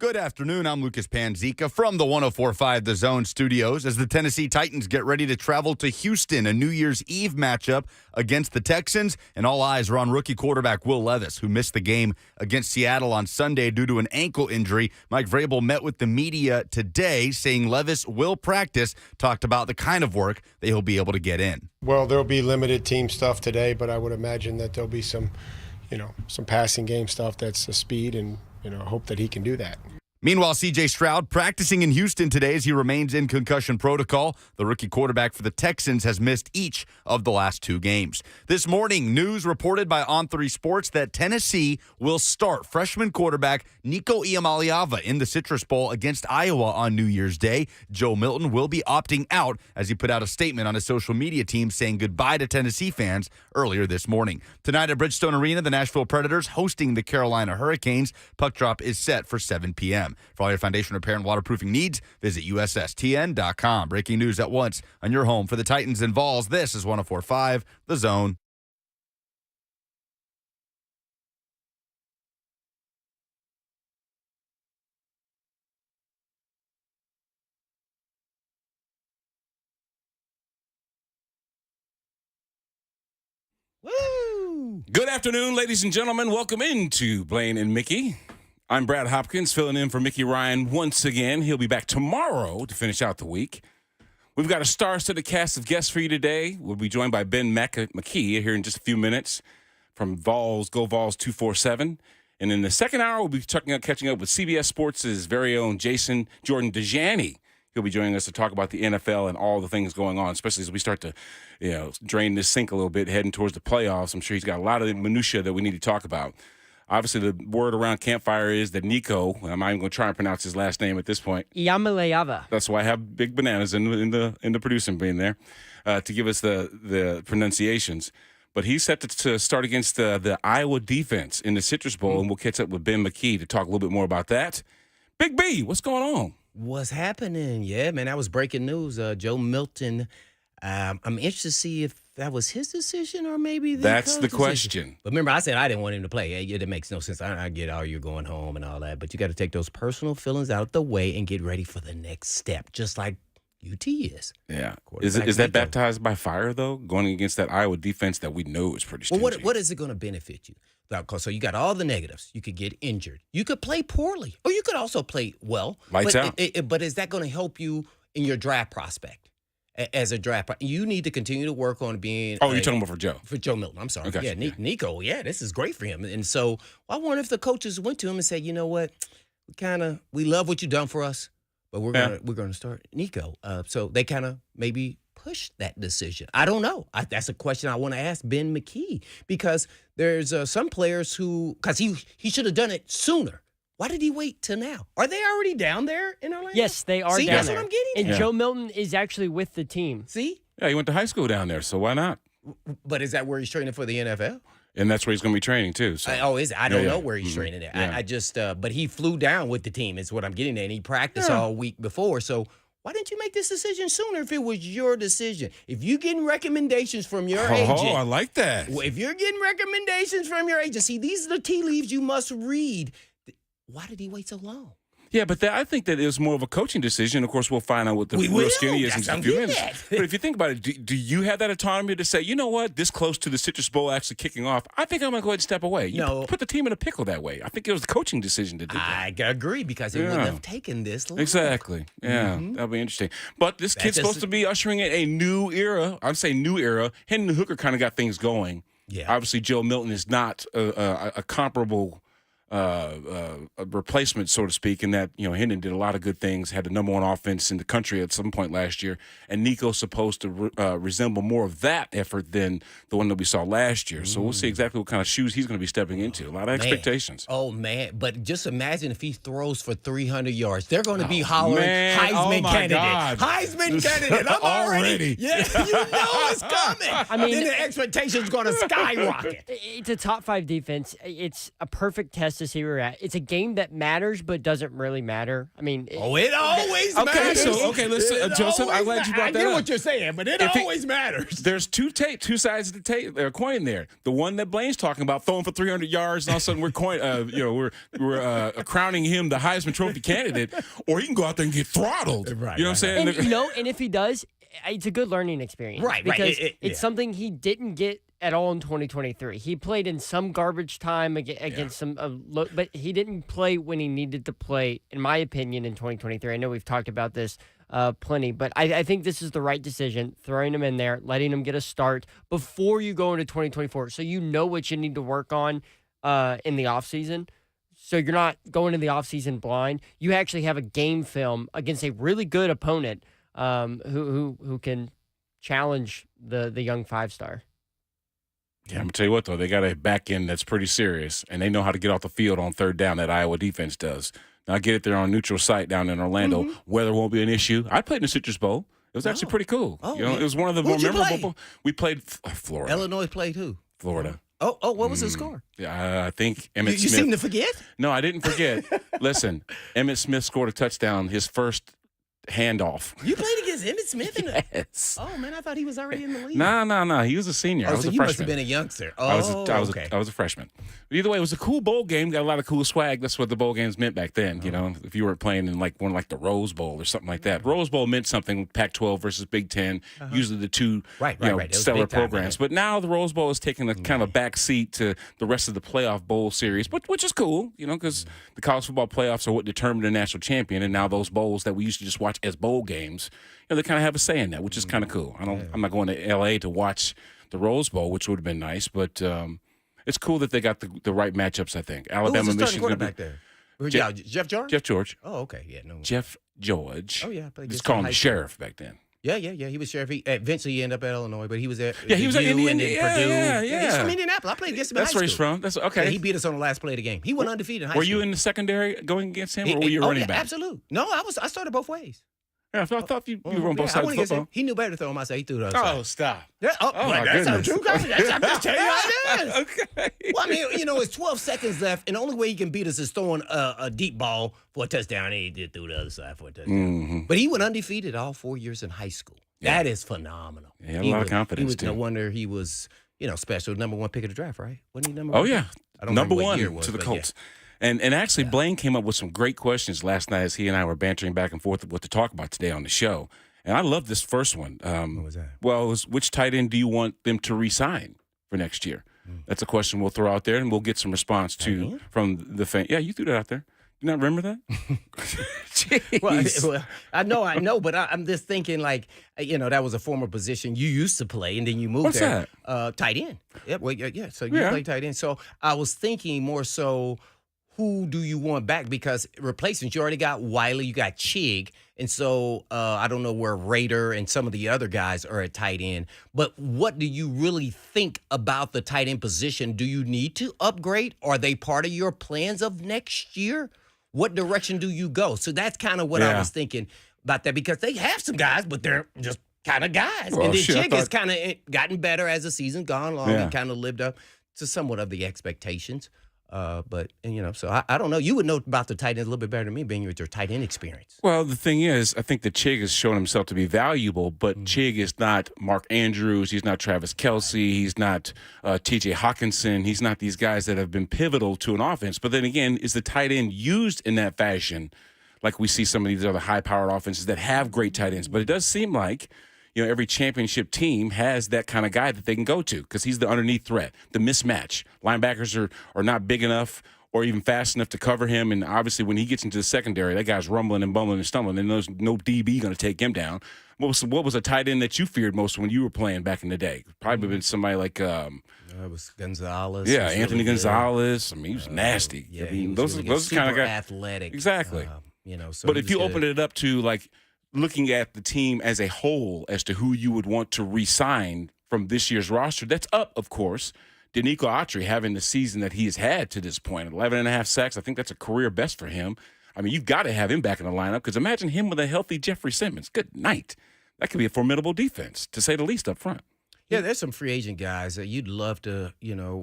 Good afternoon. I'm Lucas Panzica from the 104.5 The Zone studios as the Tennessee Titans get ready to travel to Houston, a New Year's Eve matchup against the Texans. And all eyes are on rookie quarterback Will Levis, who missed the game against Seattle on Sunday due to an ankle injury. Mike Vrabel met with the media today, saying Levis will practice, talked about the kind of work that he'll be able to get in. Well, there'll be limited team stuff today, but I would imagine that there'll be some passing game stuff that's the speed, and hope that he can do that. Meanwhile, C.J. Stroud practicing in Houston today as he remains in concussion protocol. The rookie quarterback for the Texans has missed each of the last two games. This morning, news reported by On3 Sports that Tennessee will start freshman quarterback Nico Iamaleava in the Citrus Bowl against Iowa on New Year's Day. Joe Milton will be opting out as he put out a statement on his social media team saying goodbye to Tennessee fans earlier this morning. Tonight at Bridgestone Arena, the Nashville Predators hosting the Carolina Hurricanes. Puck drop is set for 7 p.m. For all your foundation repair and waterproofing needs, visit USSTN.com. Breaking news at once on your home for the Titans and Vols. This is 104.5 The Zone. Woo! Good afternoon, ladies and gentlemen. Welcome into Blaine and McKee. I'm Brad Hopkins, filling in for Mickey Ryan once again. He'll be back tomorrow to finish out the week. We've got a star-studded cast of guests for you today. We'll be joined by Ben McKee here in just a few minutes from Vols, Go Vols 247. And in the second hour, we'll be catching up with CBS Sports' very own Jordan Dajani. He'll be joining us to talk about the NFL and all the things going on, especially as we start to, drain this sink a little bit, heading towards the playoffs. I'm sure he's got a lot of minutia that we need to talk about. Obviously, the word around Campfire is that Nico, I'm not even going to try and pronounce his last name at this point. Iamaleava. That's why I have big bananas in the producing being there to give us the pronunciations. But he's set to start against the Iowa defense in the Citrus Bowl, and we'll catch up with Ben McKee to talk a little bit more about that. Big B, what's going on? What's happening? Yeah, man, that was breaking news. Joe Milton, I'm interested to see if that was his decision or maybe that's the decision. Question. But remember, I said I didn't want him to play. Yeah, that makes no sense. I get you're going home and all that, but you got to take those personal feelings out the way and get ready for the next step, just like UT is. Yeah. Is that baptized by fire, though, going against that Iowa defense that we know is pretty stingy? Well, what is it going to benefit you? So you got all the negatives. You could get injured. You could play poorly, or you could also play well. Lights out. But is that going to help you in your draft prospect? As a draft, you need to continue to work on being. Oh, you're talking about for Joe? For Joe Milton, I'm sorry. Okay. Yeah, Nico. Yeah, this is great for him. And so I wonder if the coaches went to him and said, you know what, we love what you've done for us, but we're gonna start Nico. So they kind of maybe push that decision. I don't know. That's a question I want to ask Ben McKee, because there's some players because he should have done it sooner. Why did he wait till now? Are they already down there in Orlando? Yes, they are See, down that's there. what I'm getting And at. Joe Milton is actually with the team. See? Yeah, he went to high school down there, so why not? But is that where he's training for the NFL? And that's where he's going to be training, too. So. Is it? I don't know where he's training at. Yeah. I just, but he flew down with the team is what I'm getting at, and he practiced all week before. So why didn't you make this decision sooner if it was your decision? If you're getting recommendations from your agent. Oh, I like that. If you're getting recommendations from your agent, see, these are the tea leaves you must read. Why did he wait so long? Yeah, but I think that it was more of a coaching decision. Of course, we'll find out what the real skinny is in just a few minutes. But if you think about it, do you have that autonomy to say, you know what, this close to the Citrus Bowl actually kicking off, I think I'm going to go ahead and step away. You put the team in a pickle that way. I think it was the coaching decision to do that. I agree, because it wouldn't have taken this long. Exactly. Yeah, that'll be interesting. But this kid's supposed to be ushering in a new era. I'm saying new era. Hendon Hooker kind of got things going. Yeah. Obviously, Joe Milton is not a comparable a replacement, so to speak, in that, Hendon did a lot of good things, had the number one offense in the country at some point last year, and Nico's supposed to resemble more of that effort than the one that we saw last year. So we'll see exactly what kind of shoes he's going to be stepping into. A lot of expectations. Oh, man. But just imagine if he throws for 300 yards. They're going to be hollering Heisman candidate. God. Heisman candidate. I'm already. Yeah, you know it's coming. I mean, then the expectation's going to skyrocket. It's a top 5 defense. It's a perfect test to see where we're at. It's a game that matters, but doesn't really matter. I mean, it always matters. Listen, Joseph, I'm glad you brought that up. I get what you're saying, but it always matters. There's two sides of the coin there. The one that Blaine's talking about, throwing for 300 yards, and all of a sudden we're crowning him the Heisman Trophy candidate, or he can go out there and get throttled. Right, you know what I'm saying? And if he does, it's a good learning experience. Right, because right. It's something he didn't get at all in 2023. He played in some garbage time against some, but he didn't play when he needed to play, in my opinion, in 2023. I know we've talked about this plenty, but I think this is the right decision, throwing him in there, letting him get a start before you go into 2024, so you know what you need to work on in the offseason. So you're not going in the offseason blind. You actually have a game film against a really good opponent who can challenge the young 5-star. Yeah, I'm going to tell you what, though. They got a back end that's pretty serious, and they know how to get off the field on third down. That Iowa defense does. Now, I get it there on a neutral site down in Orlando. Weather won't be an issue. I played in the Citrus Bowl. It was actually pretty cool. It was one of the more memorable. We played Florida. Illinois played who? Florida. Oh, what was the score? Yeah, I think Emmitt Smith. You seem to forget? No, I didn't forget. Listen, Emmitt Smith scored a touchdown, his first handoff. You played against Emmitt Smith? Yes. Oh, man, I thought he was already in the league. No. He was a senior. I was so a you freshman. must have been a youngster. I was a freshman. But either way, it was a cool bowl game. Got a lot of cool swag. That's what the bowl games meant back then. You know, if you weren't playing in like one like the Rose Bowl or something like that. Rose Bowl meant something. Pac-12 versus Big Ten. Usually the two stellar programs. But now the Rose Bowl is taking a kind of a back seat to the rest of the playoff bowl series, but which is cool. You know, because the college football playoffs are what determine the national champion, and now those bowls that we used to just watch as bowl games. They kind of have a say in that, which is kind of cool. I'm not going to L.A. to watch the Rose Bowl, which would have been nice, but it's cool that they got the right matchups. I think Alabama, Who was the starting Michigan. quarterback there? Jeff George. Jeff George. Oh, okay, yeah, no. Jeff George. Oh yeah, just call him the sheriff back then. Yeah. He was sheriff. Eventually, he ended up at Illinois, but he was at he was at Indiana. Purdue. Yeah. He's from Indianapolis. I played against him in high school. That's where he's from. That's okay. Yeah, he beat us on the last play of the game. He went undefeated in high school. Were you in the secondary going against him, or were you running back? Absolutely. No, I started both ways. Yeah, I thought you were on both sides of football. He knew better to throw him. I said he threw the other side. Oh, stop. Yeah, my that's goodness. not true. I'm just telling you how it is. Okay. Well, I mean, it's 12 seconds left, and the only way he can beat us is throwing a deep ball for a touchdown, and he did throw the other side for a touchdown. But he went undefeated all 4 years in high school. That is phenomenal. Yeah, a lot of confidence, too. No wonder he was, special. Number one pick of the draft, right? Wasn't he number one? Oh, yeah. I don't number remember what one year it was, to the but Colts. And actually, Blaine came up with some great questions last night as he and I were bantering back and forth what to talk about today on the show. And I love this first one. What was that? Well, it was, which tight end do you want them to re-sign for next year? That's a question we'll throw out there, and we'll get some response from the fan. Yeah, you threw that out there. You not remember that? Well, I know, but I'm just thinking that was a former position you used to play, and then you moved What's there. That? Tight end. Yeah, well, yeah. So you play tight end. So I was thinking more so, who do you want back? Because replacements, you already got Wiley, you got Chig, and so I don't know where Rader and some of the other guys are at tight end. But what do you really think about the tight end position? Do you need to upgrade? Are they part of your plans of next year? What direction do you go? So that's kind of what I was thinking about that, because they have some guys, but they're just kind of guys. Well, and then Chig has kind of gotten better as the season gone along and kind of lived up to somewhat of the expectations. So I don't know. You would know about the tight end a little bit better than me, being with your tight end experience. Well, the thing is, I think that Chig has shown himself to be valuable, but Chig is not Mark Andrews. He's not Travis Kelce. He's not T.J. Hawkinson. He's not these guys that have been pivotal to an offense. But then again, is the tight end used in that fashion like we see some of these other high-powered offenses that have great tight ends? But it does seem like every championship team has that kind of guy that they can go to because he's the underneath threat, the mismatch. Linebackers are not big enough or even fast enough to cover him, and obviously when he gets into the secondary, that guy's rumbling and bumbling and stumbling, and there's no DB going to take him down. What was a tight end that you feared most when you were playing back in the day? Probably been somebody like it was Gonzalez. Anthony really Gonzalez. I mean, he was nasty. Yeah, I mean, those kind of guys. Athletic. Exactly. So but if you opened it up to looking at the team as a whole as to who you would want to re-sign from this year's roster, that's up, of course. Nico Autry having the season that he has had to this point, 11.5 sacks, I think that's a career best for him. I mean, you've got to have him back in the lineup because imagine him with a healthy Jeffrey Simmons. Good night. That could be a formidable defense, to say the least, up front. Yeah, there's some free agent guys that you'd love to,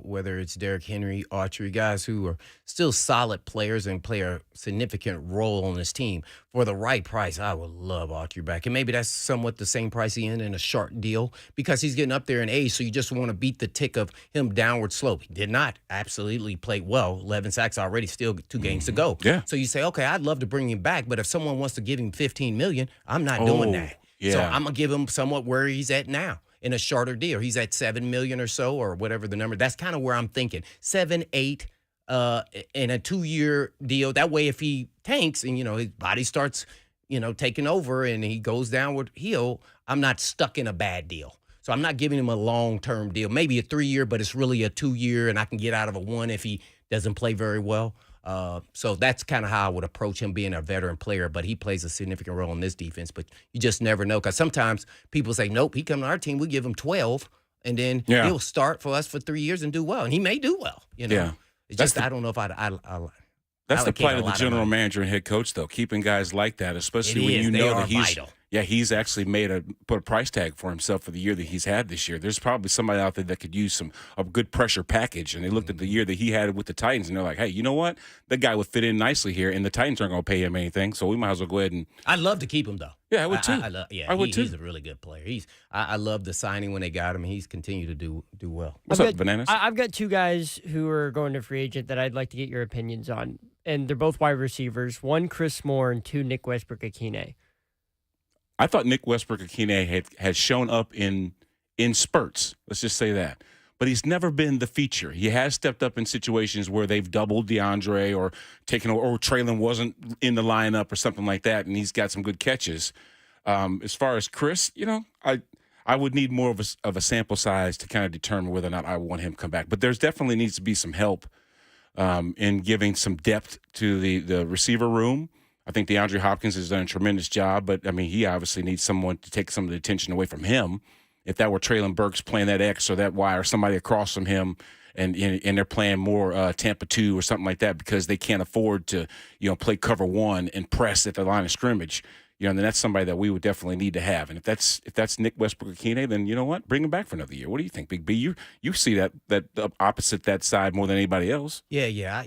whether it's Derrick Henry, Autry, guys who are still solid players and play a significant role on this team. For the right price, I would love Autry back. And maybe that's somewhat the same price he in a short deal because he's getting up there in age, so you just want to beat the tick of him downward slope. He did not absolutely play well. 11 sacks already, still 2 games to go. Yeah. So you say, okay, I'd love to bring him back, but if someone wants to give him $15 million, I'm not doing that. Yeah. So I'm going to give him somewhat where he's at now. In a shorter deal, he's at $7 million or so, or whatever the number. That's kind of where I'm thinking 7, 8, in a 2-year deal. That way, if he tanks and his body starts, taking over and he goes downward hill, I'm not stuck in a bad deal. So I'm not giving him a long-term deal. Maybe a 3-year, but it's really a 2-year, and I can get out of a 1 if he doesn't play very well. So that's kind of how I would approach him being a veteran player, but he plays a significant role in this defense. But you just never know because sometimes people say, nope, he come to our team, we give him 12, and then he'll start for us for 3 years and do well. And he may do well, Yeah. It's just I don't know if I That's the plight of the general money. manager and head coach, though, keeping guys like that, especially when you They know are that he's vital. he's actually put a price tag for himself for the year that he's had this year. There's probably somebody out there that could use a good pressure package, and they looked at the year that he had with the Titans, and they're like, hey, you know what? That guy would fit in nicely here, and the Titans aren't going to pay him anything, so we might as well go ahead and. I'd love to keep him though. Yeah, I would too. I would too. He's a really good player. I love the signing when they got him. He's continued to do well. What's up, Bananas? I've got 2 guys who are going to free agent that I'd like to get your opinions on, and they're both wide receivers. 1, Chris Moore, and 2, Nick Westbrook-Akine. I thought Nick Westbrook-Akine had shown up in spurts. Let's just say that. But he's never been the feature. He has stepped up in situations where they've doubled DeAndre or taken or Traylon wasn't in the lineup or something like that, and he's got some good catches. As far as Chris, I would need more of a sample size to kind of determine whether or not I want him to come back. But there's definitely needs to be some help in giving some depth to the receiver room. I think DeAndre Hopkins has done a tremendous job, but, I mean, he obviously needs someone to take some of the attention away from him. If that were Traylon Burks playing that X or that Y or somebody across from him and they're playing more Tampa 2 or something like that because they can't afford to, play cover 1 and press at the line of scrimmage, then that's somebody that we would definitely need to have. And if that's Nick Westbrook-Akine, then you know what? Bring him back for another year. What do you think, Big B? You see that opposite that side more than anybody else. Yeah.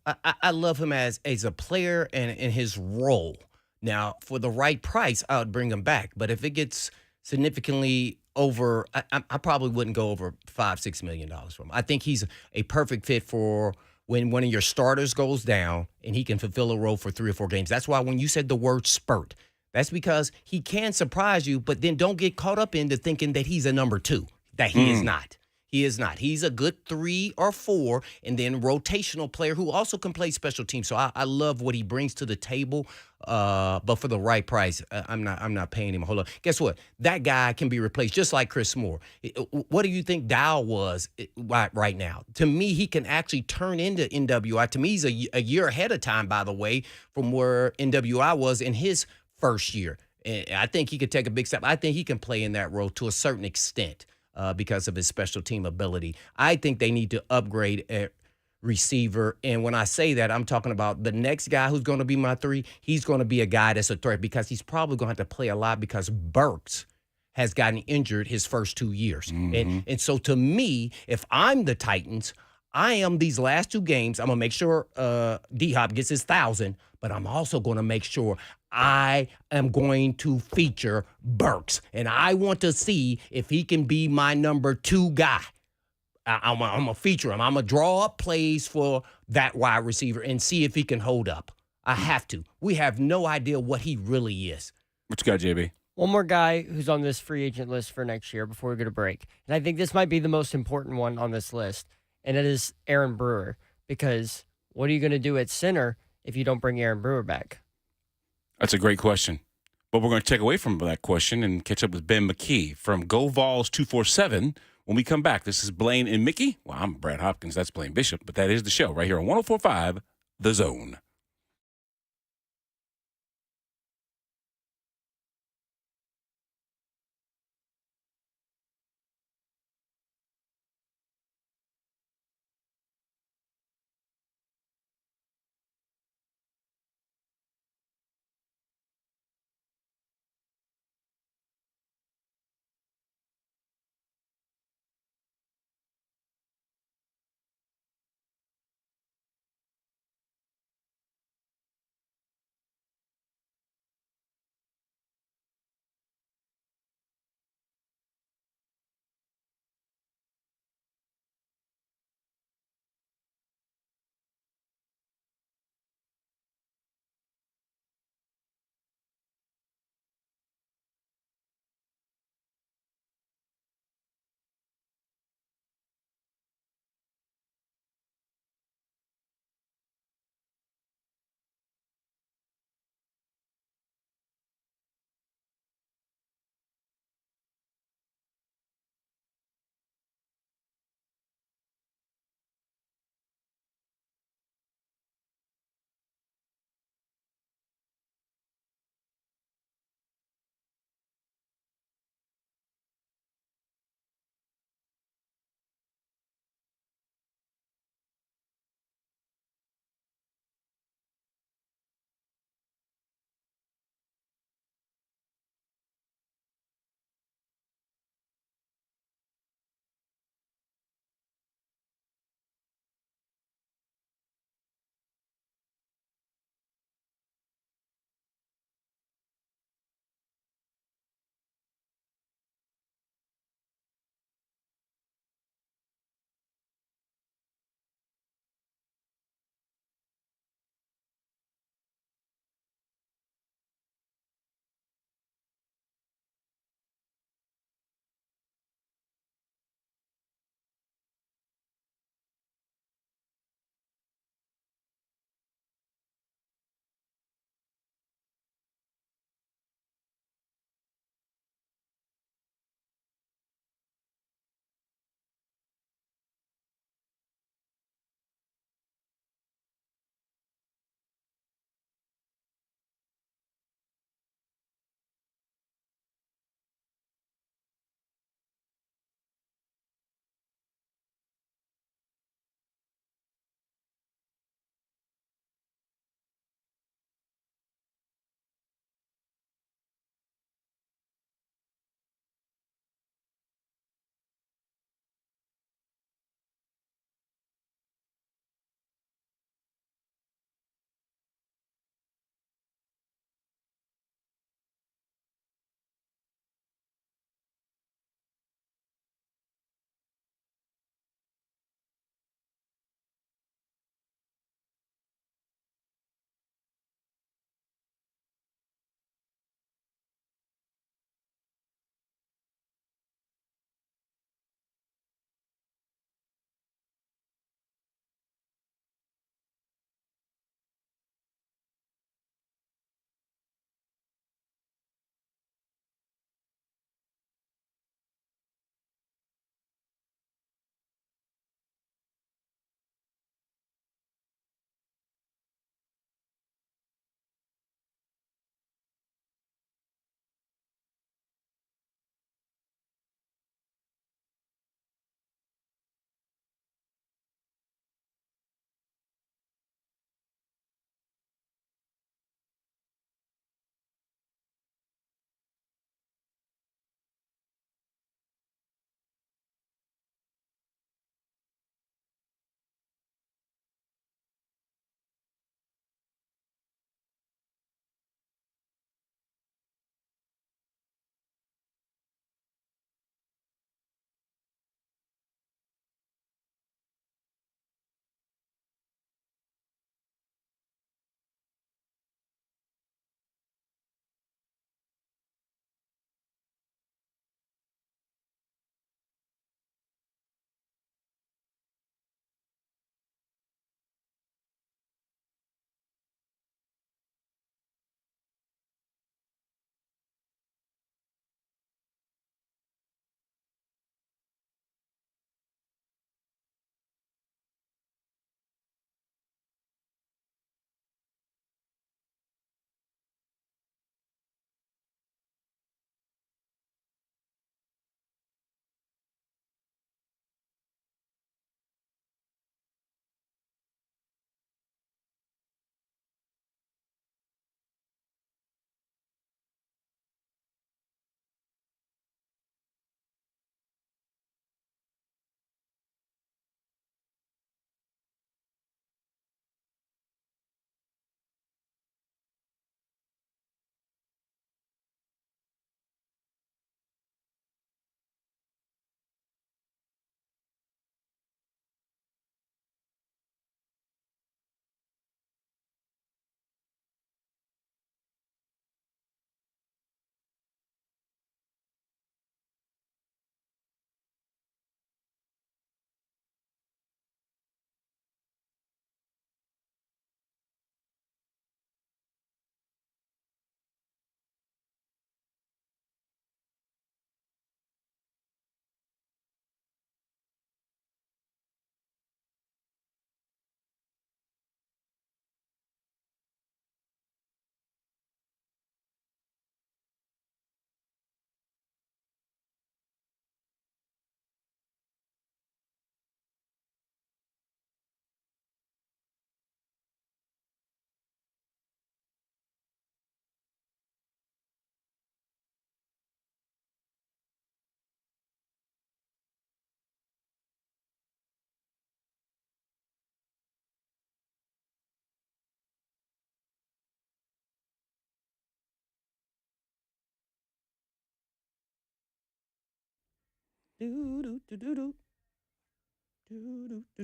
I love him as a player and in his role. Now, for the right price, I would bring him back. But if it gets significantly over, I probably wouldn't go over $5-6 million for him. I think he's a perfect fit for when one of your starters goes down and he can fulfill a role for 3 or 4 games. That's why when you said the word spurt, that's because he can surprise you, but then don't get caught up into thinking that he's a number 2, that he is not. He is not. He's a good 3 or 4 and then rotational player who also can play special teams. So I love what he brings to the table. But for the right price, I'm not paying him a whole lot. Guess what? That guy can be replaced just like Chris Moore. What do you think Dow was right now? To me, he can actually turn into NWI. To me, he's a year ahead of time, by the way, from where NWI was in his first year. And I think he could take a big step. I think he can play in that role to a certain extent. Because of his special team ability. I think they need to upgrade at receiver. And when I say that, I'm talking about the next guy who's going to be my 3. He's going to be a guy that's a threat because he's probably going to have to play a lot because Burks has gotten injured his first 2 years. And so to me, if I'm the Titans, I am these last 2 games. I'm going to make sure D-Hop gets his 1,000, but I'm also going to make sure I am going to feature Burks. And I want to see if he can be my number 2 guy. I'm going to feature him. I'm going to draw up plays for that wide receiver and see if he can hold up. I have to. We have no idea what he really is. What you got, JB? One more guy who's on this free agent list for next year before we go to break. And I think this might be the most important one on this list. And it is Aaron Brewer. Because what are you going to do at center if you don't bring Aaron Brewer back? That's a great question. But we're going to take away from that question and catch up with Ben McKee from Go Vols 247 when we come back. This is Blaine and Mickey. Well, I'm Brad Hopkins. That's Blaine Bishop. But that is the show right here on 104.5 The Zone.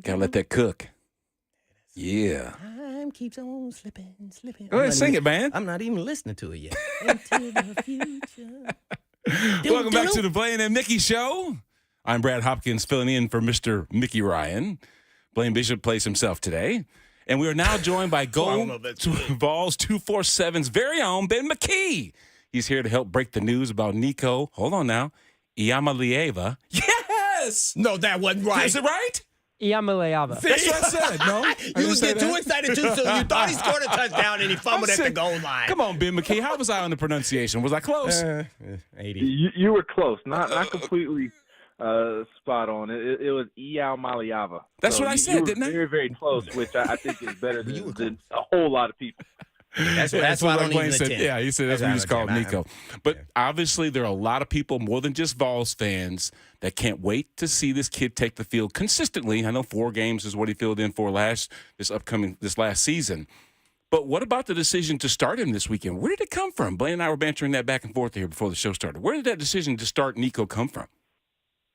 Gotta let that cook. Yeah. Time keeps on slipping. Go ahead, sing it, man. I'm not even listening to it yet. Into the future. Welcome back to the Blaine and Mickey Show. I'm Brad Hopkins filling in for Mr. Mickey Ryan. Blaine Bishop plays himself today. And we are now joined by Vols 247's very own Ben McKee. He's here to help break the news about Nico. Hold on now. Iamaleava. Yes! No, that wasn't right. Is it right? Iamaleava. That's what I said. No? You was getting too excited too soon. You thought he scored a touchdown and he fumbled at the goal line. Come on, Ben McKee. How was I on the pronunciation? Was I close? 80. You were close. Not completely spot on. It was Iamaleava. That's what I said, didn't I? Very, very close, which I think is better than a whole lot of people. That's why I don't even attend. Yeah, he said that's what we just called Nico. But obviously there are a lot of people, more than just Vols fans, that can't wait to see this kid take the field consistently. I know 4 games is what he filled in for this last season. But what about the decision to start him this weekend? Where did it come from? Blaine and I were bantering that back and forth here before the show started. Where did that decision to start Nico come from?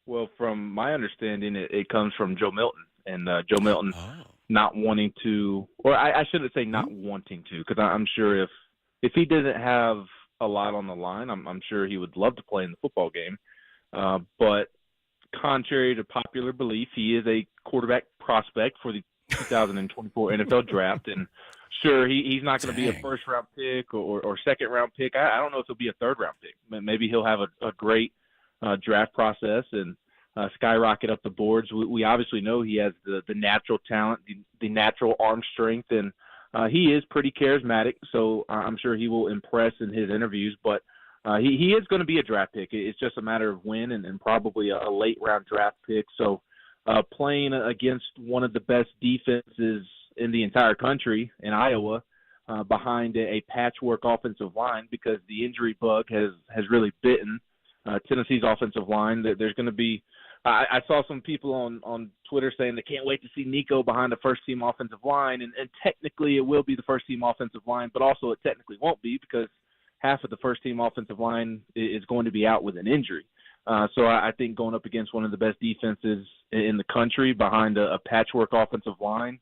Well, from my understanding, it comes from Joe Milton. And Joe Milton not wanting to, or I shouldn't say not wanting to, because I'm sure if he didn't have a lot on the line, I'm sure he would love to play in the football game. But contrary to popular belief, he is a quarterback prospect for the 2024 NFL draft. And sure, he's not going to be a first-round pick or second-round pick. I don't know if he'll be a third-round pick. Maybe he'll have a great draft process and skyrocket up the boards. We obviously know he has the natural talent, the natural arm strength, and he is pretty charismatic, so I'm sure he will impress in his interviews. But he is going to be a draft pick. It's just a matter of when and probably a late-round draft pick. So playing against one of the best defenses in the entire country in Iowa behind a patchwork offensive line, because the injury bug has really bitten Tennessee's offensive line. There's going to be I saw some people on Twitter saying they can't wait to see Nico behind the first-team offensive line, and technically it will be the first-team offensive line, but also it technically won't be because half of the first-team offensive line is going to be out with an injury. So I think going up against one of the best defenses in the country behind a patchwork offensive line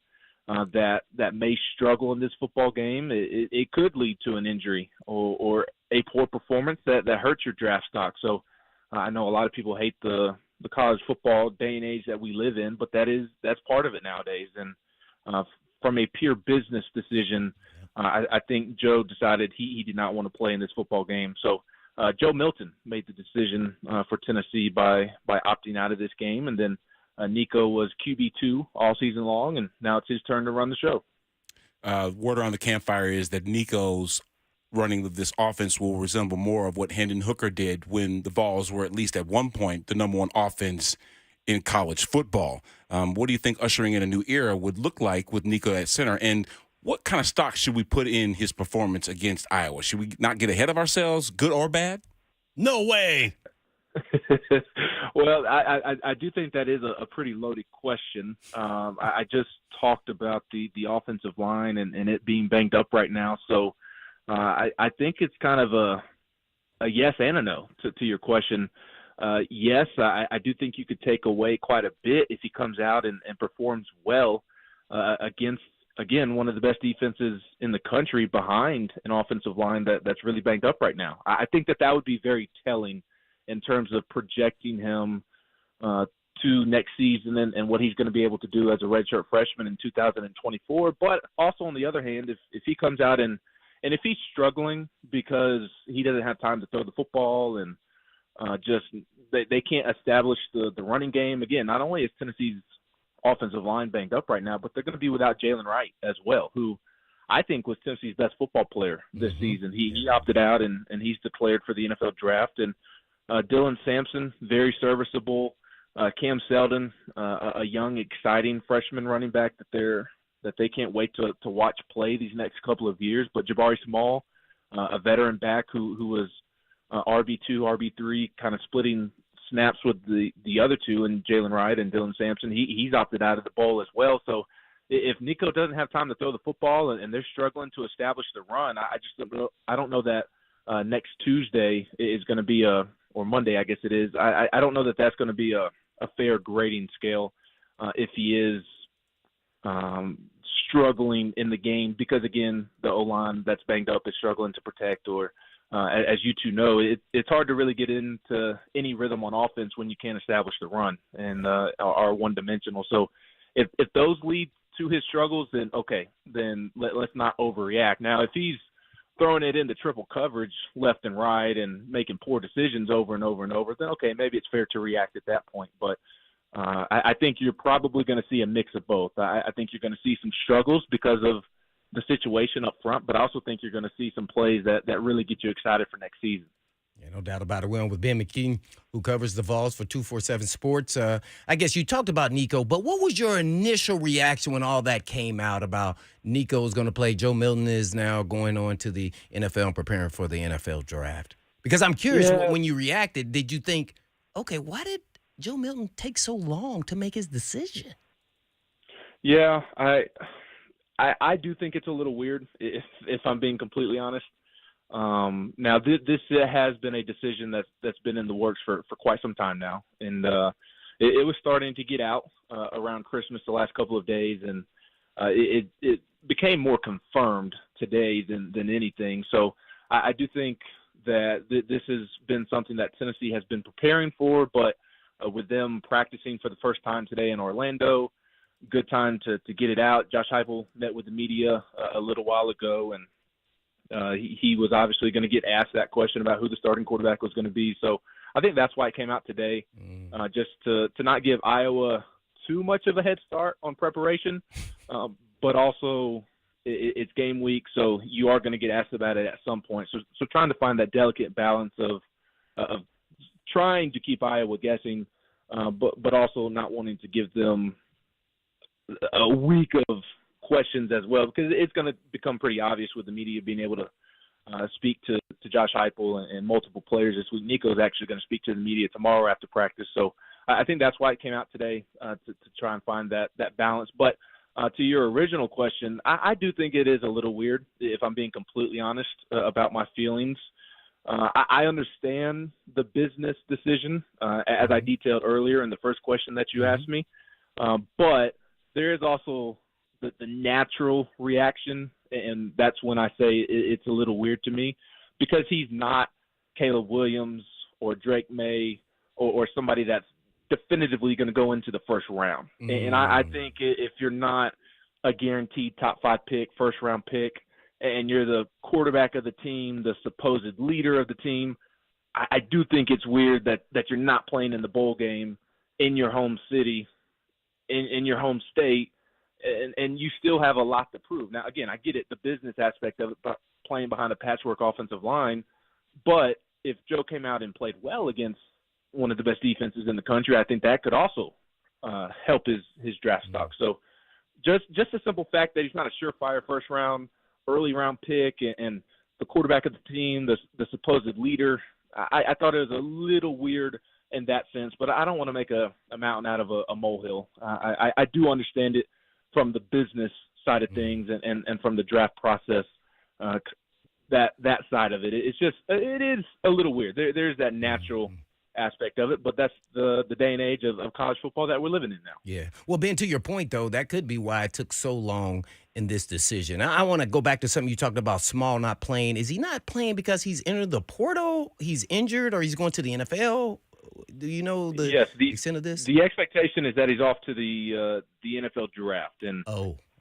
that may struggle in this football game, it could lead to an injury or a poor performance that hurts your draft stock. So I know a lot of people hate the college football day and age that we live in, but that's part of it nowadays. And from a pure business decision, I think Joe decided he did not want to play in this football game. So Joe Milton made the decision for Tennessee by opting out of this game, and then Nico was QB2 all season long, and now it's his turn to run the show. Word around the campfire is that Nico's running of this offense will resemble more of what Hendon Hooker did when the Vols were, at least at one point, the number one offense in college football. What do you think ushering in a new era would look like with Nico at center? And what kind of stock should we put in his performance against Iowa? Should we not get ahead of ourselves, good or bad? No way. Well, I do think that is a pretty loaded question. I just talked about the offensive line and it being banged up right now. So I think it's kind of a yes and a no to your question. Yes, I do think you could take away quite a bit if he comes out and performs well against, again, one of the best defenses in the country behind an offensive line that's really banged up right now. I think that would be very telling in terms of projecting him to next season and what he's going to be able to do as a redshirt freshman in 2024. But also, on the other hand, if he comes out and if he's struggling because he doesn't have time to throw the football and just they can't establish the running game, again, not only is Tennessee's offensive line banged up right now, but they're going to be without Jalen Wright as well, who I think was Tennessee's best football player this season. He opted out, and he's declared for the NFL draft. And Dylan Sampson, very serviceable. Cam Seldon, a young, exciting freshman running back that they can't wait to watch play these next couple of years. But Jabari Small, a veteran back who was RB2, RB3, kind of splitting snaps with the other two, and Jalen Wright and Dylan Sampson. He's opted out of the bowl as well. So if Nico doesn't have time to throw the football and they're struggling to establish the run, I don't know that next Tuesday is going to be a or Monday, I guess it is. I don't know that that's going to be a fair grading scale if he is struggling in the game because, again, the O-line that's banged up is struggling to protect or, as you two know, it's hard to really get into any rhythm on offense when you can't establish the run and are one-dimensional. So if those lead to his struggles, then okay, then let's not overreact. Now, if he's throwing it into triple coverage left and right and making poor decisions over and over and over, then okay, maybe it's fair to react at that point. But I think you're probably going to see a mix of both. I think you're going to see some struggles because of the situation up front, but I also think you're going to see some plays that really get you excited for next season. Yeah, no doubt about it. We're on with Ben McKee, who covers the Vols for 247 Sports. I guess you talked about Nico, but what was your initial reaction when all that came out about Nico's going to play? Joe Milton is now going on to the NFL and preparing for the NFL draft. Because I'm curious, when you reacted, did you think, okay, why did Joe Milton take so long to make his decision? Yeah, I do think it's a little weird, if I'm being completely honest. Now, this has been a decision that's been in the works for quite some time now, and it was starting to get out around Christmas the last couple of days, and it became more confirmed today than anything. So I do think that this has been something that Tennessee has been preparing for, but with them practicing for the first time today in Orlando, good time to get it out. Josh Heupel met with the media a little while ago, and he was obviously going to get asked that question about who the starting quarterback was going to be. So I think that's why it came out today, just to not give Iowa too much of a head start on preparation, but also it's game week, so you are going to get asked about it at some point. So trying to find that delicate balance of trying to keep Iowa guessing, but also not wanting to give them a week of questions as well, because it's going to become pretty obvious with the media being able to speak to Josh Heupel and multiple players this week. Nico is actually going to speak to the media tomorrow after practice. So I think that's why it came out today, to try and find that balance. But to your original question, I do think it is a little weird, if I'm being completely honest, about my feelings. I understand the business decision, as I detailed earlier in the first question that you asked me, but there is also the natural reaction, and that's when I say it's a little weird to me, because he's not Caleb Williams or Drake May or somebody that's definitively going to go into the first round. And I think if you're not a guaranteed top 5 pick, first round pick, and you're the quarterback of the team, the supposed leader of the team, I do think it's weird that you're not playing in the bowl game in your home city, in your home state, and you still have a lot to prove. Now, again, I get it, the business aspect of it, playing behind a patchwork offensive line, but if Joe came out and played well against one of the best defenses in the country, I think that could also help his draft stock. So just the simple fact that he's not a surefire first round, early round pick, and the quarterback of the team, the supposed leader, I thought it was a little weird in that sense, but I don't want to make a mountain out of a molehill. I do understand it from the business side of things and from the draft process, that side of it. It's just, it is a little weird. There's that natural aspect of it, but that's the day and age of college football that we're living in now. Yeah. Well, Ben, to your point, though, that could be why it took so long in this decision. I want to go back to something you talked about, Small not playing. Is he not playing because he's entered the portal, he's injured, or he's going to the NFL? Do you know the extent of this? The expectation is that he's off to the NFL draft, and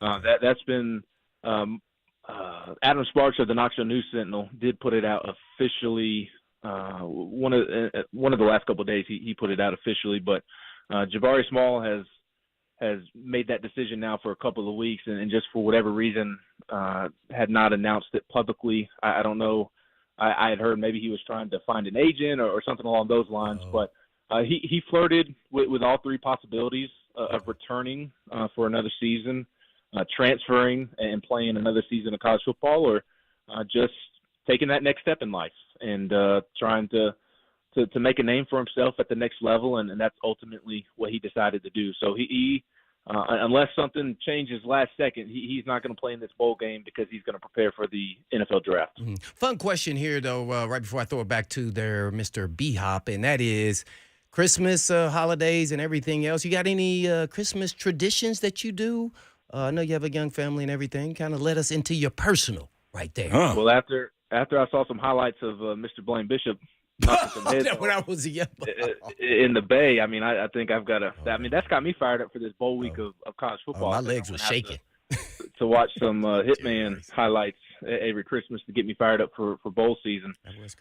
that's been Adam Sparks of the Knoxville News Sentinel did put it out officially. One of the last couple of days he put it out officially, but Jabari Small has made that decision now for a couple of weeks, and just for whatever reason had not announced it publicly. I don't know. I had heard maybe he was trying to find an agent or something along those lines, but he flirted with all three possibilities of returning for another season, transferring and playing another season of college football, or just taking that next step in life and trying to make a name for himself at the next level, and that's ultimately what he decided to do. So he unless something changes last second, he's not going to play in this bowl game because he's going to prepare for the NFL draft. Mm-hmm. Fun question here, though, right before I throw it back to their Mr. B-Hop, and that is Christmas, holidays, and everything else. You got any Christmas traditions that you do? I know you have a young family and everything. Kind of let us into your personal right there. Huh. Well, after I saw some highlights of Mr. Blaine Bishop knocking some heads When I off was young. in the Bay, I mean, I think I've got to. I mean, that's got me fired up for this bowl week of college football. My legs were shaking. To watch some Hitman highlights every Christmas to get me fired up for bowl season.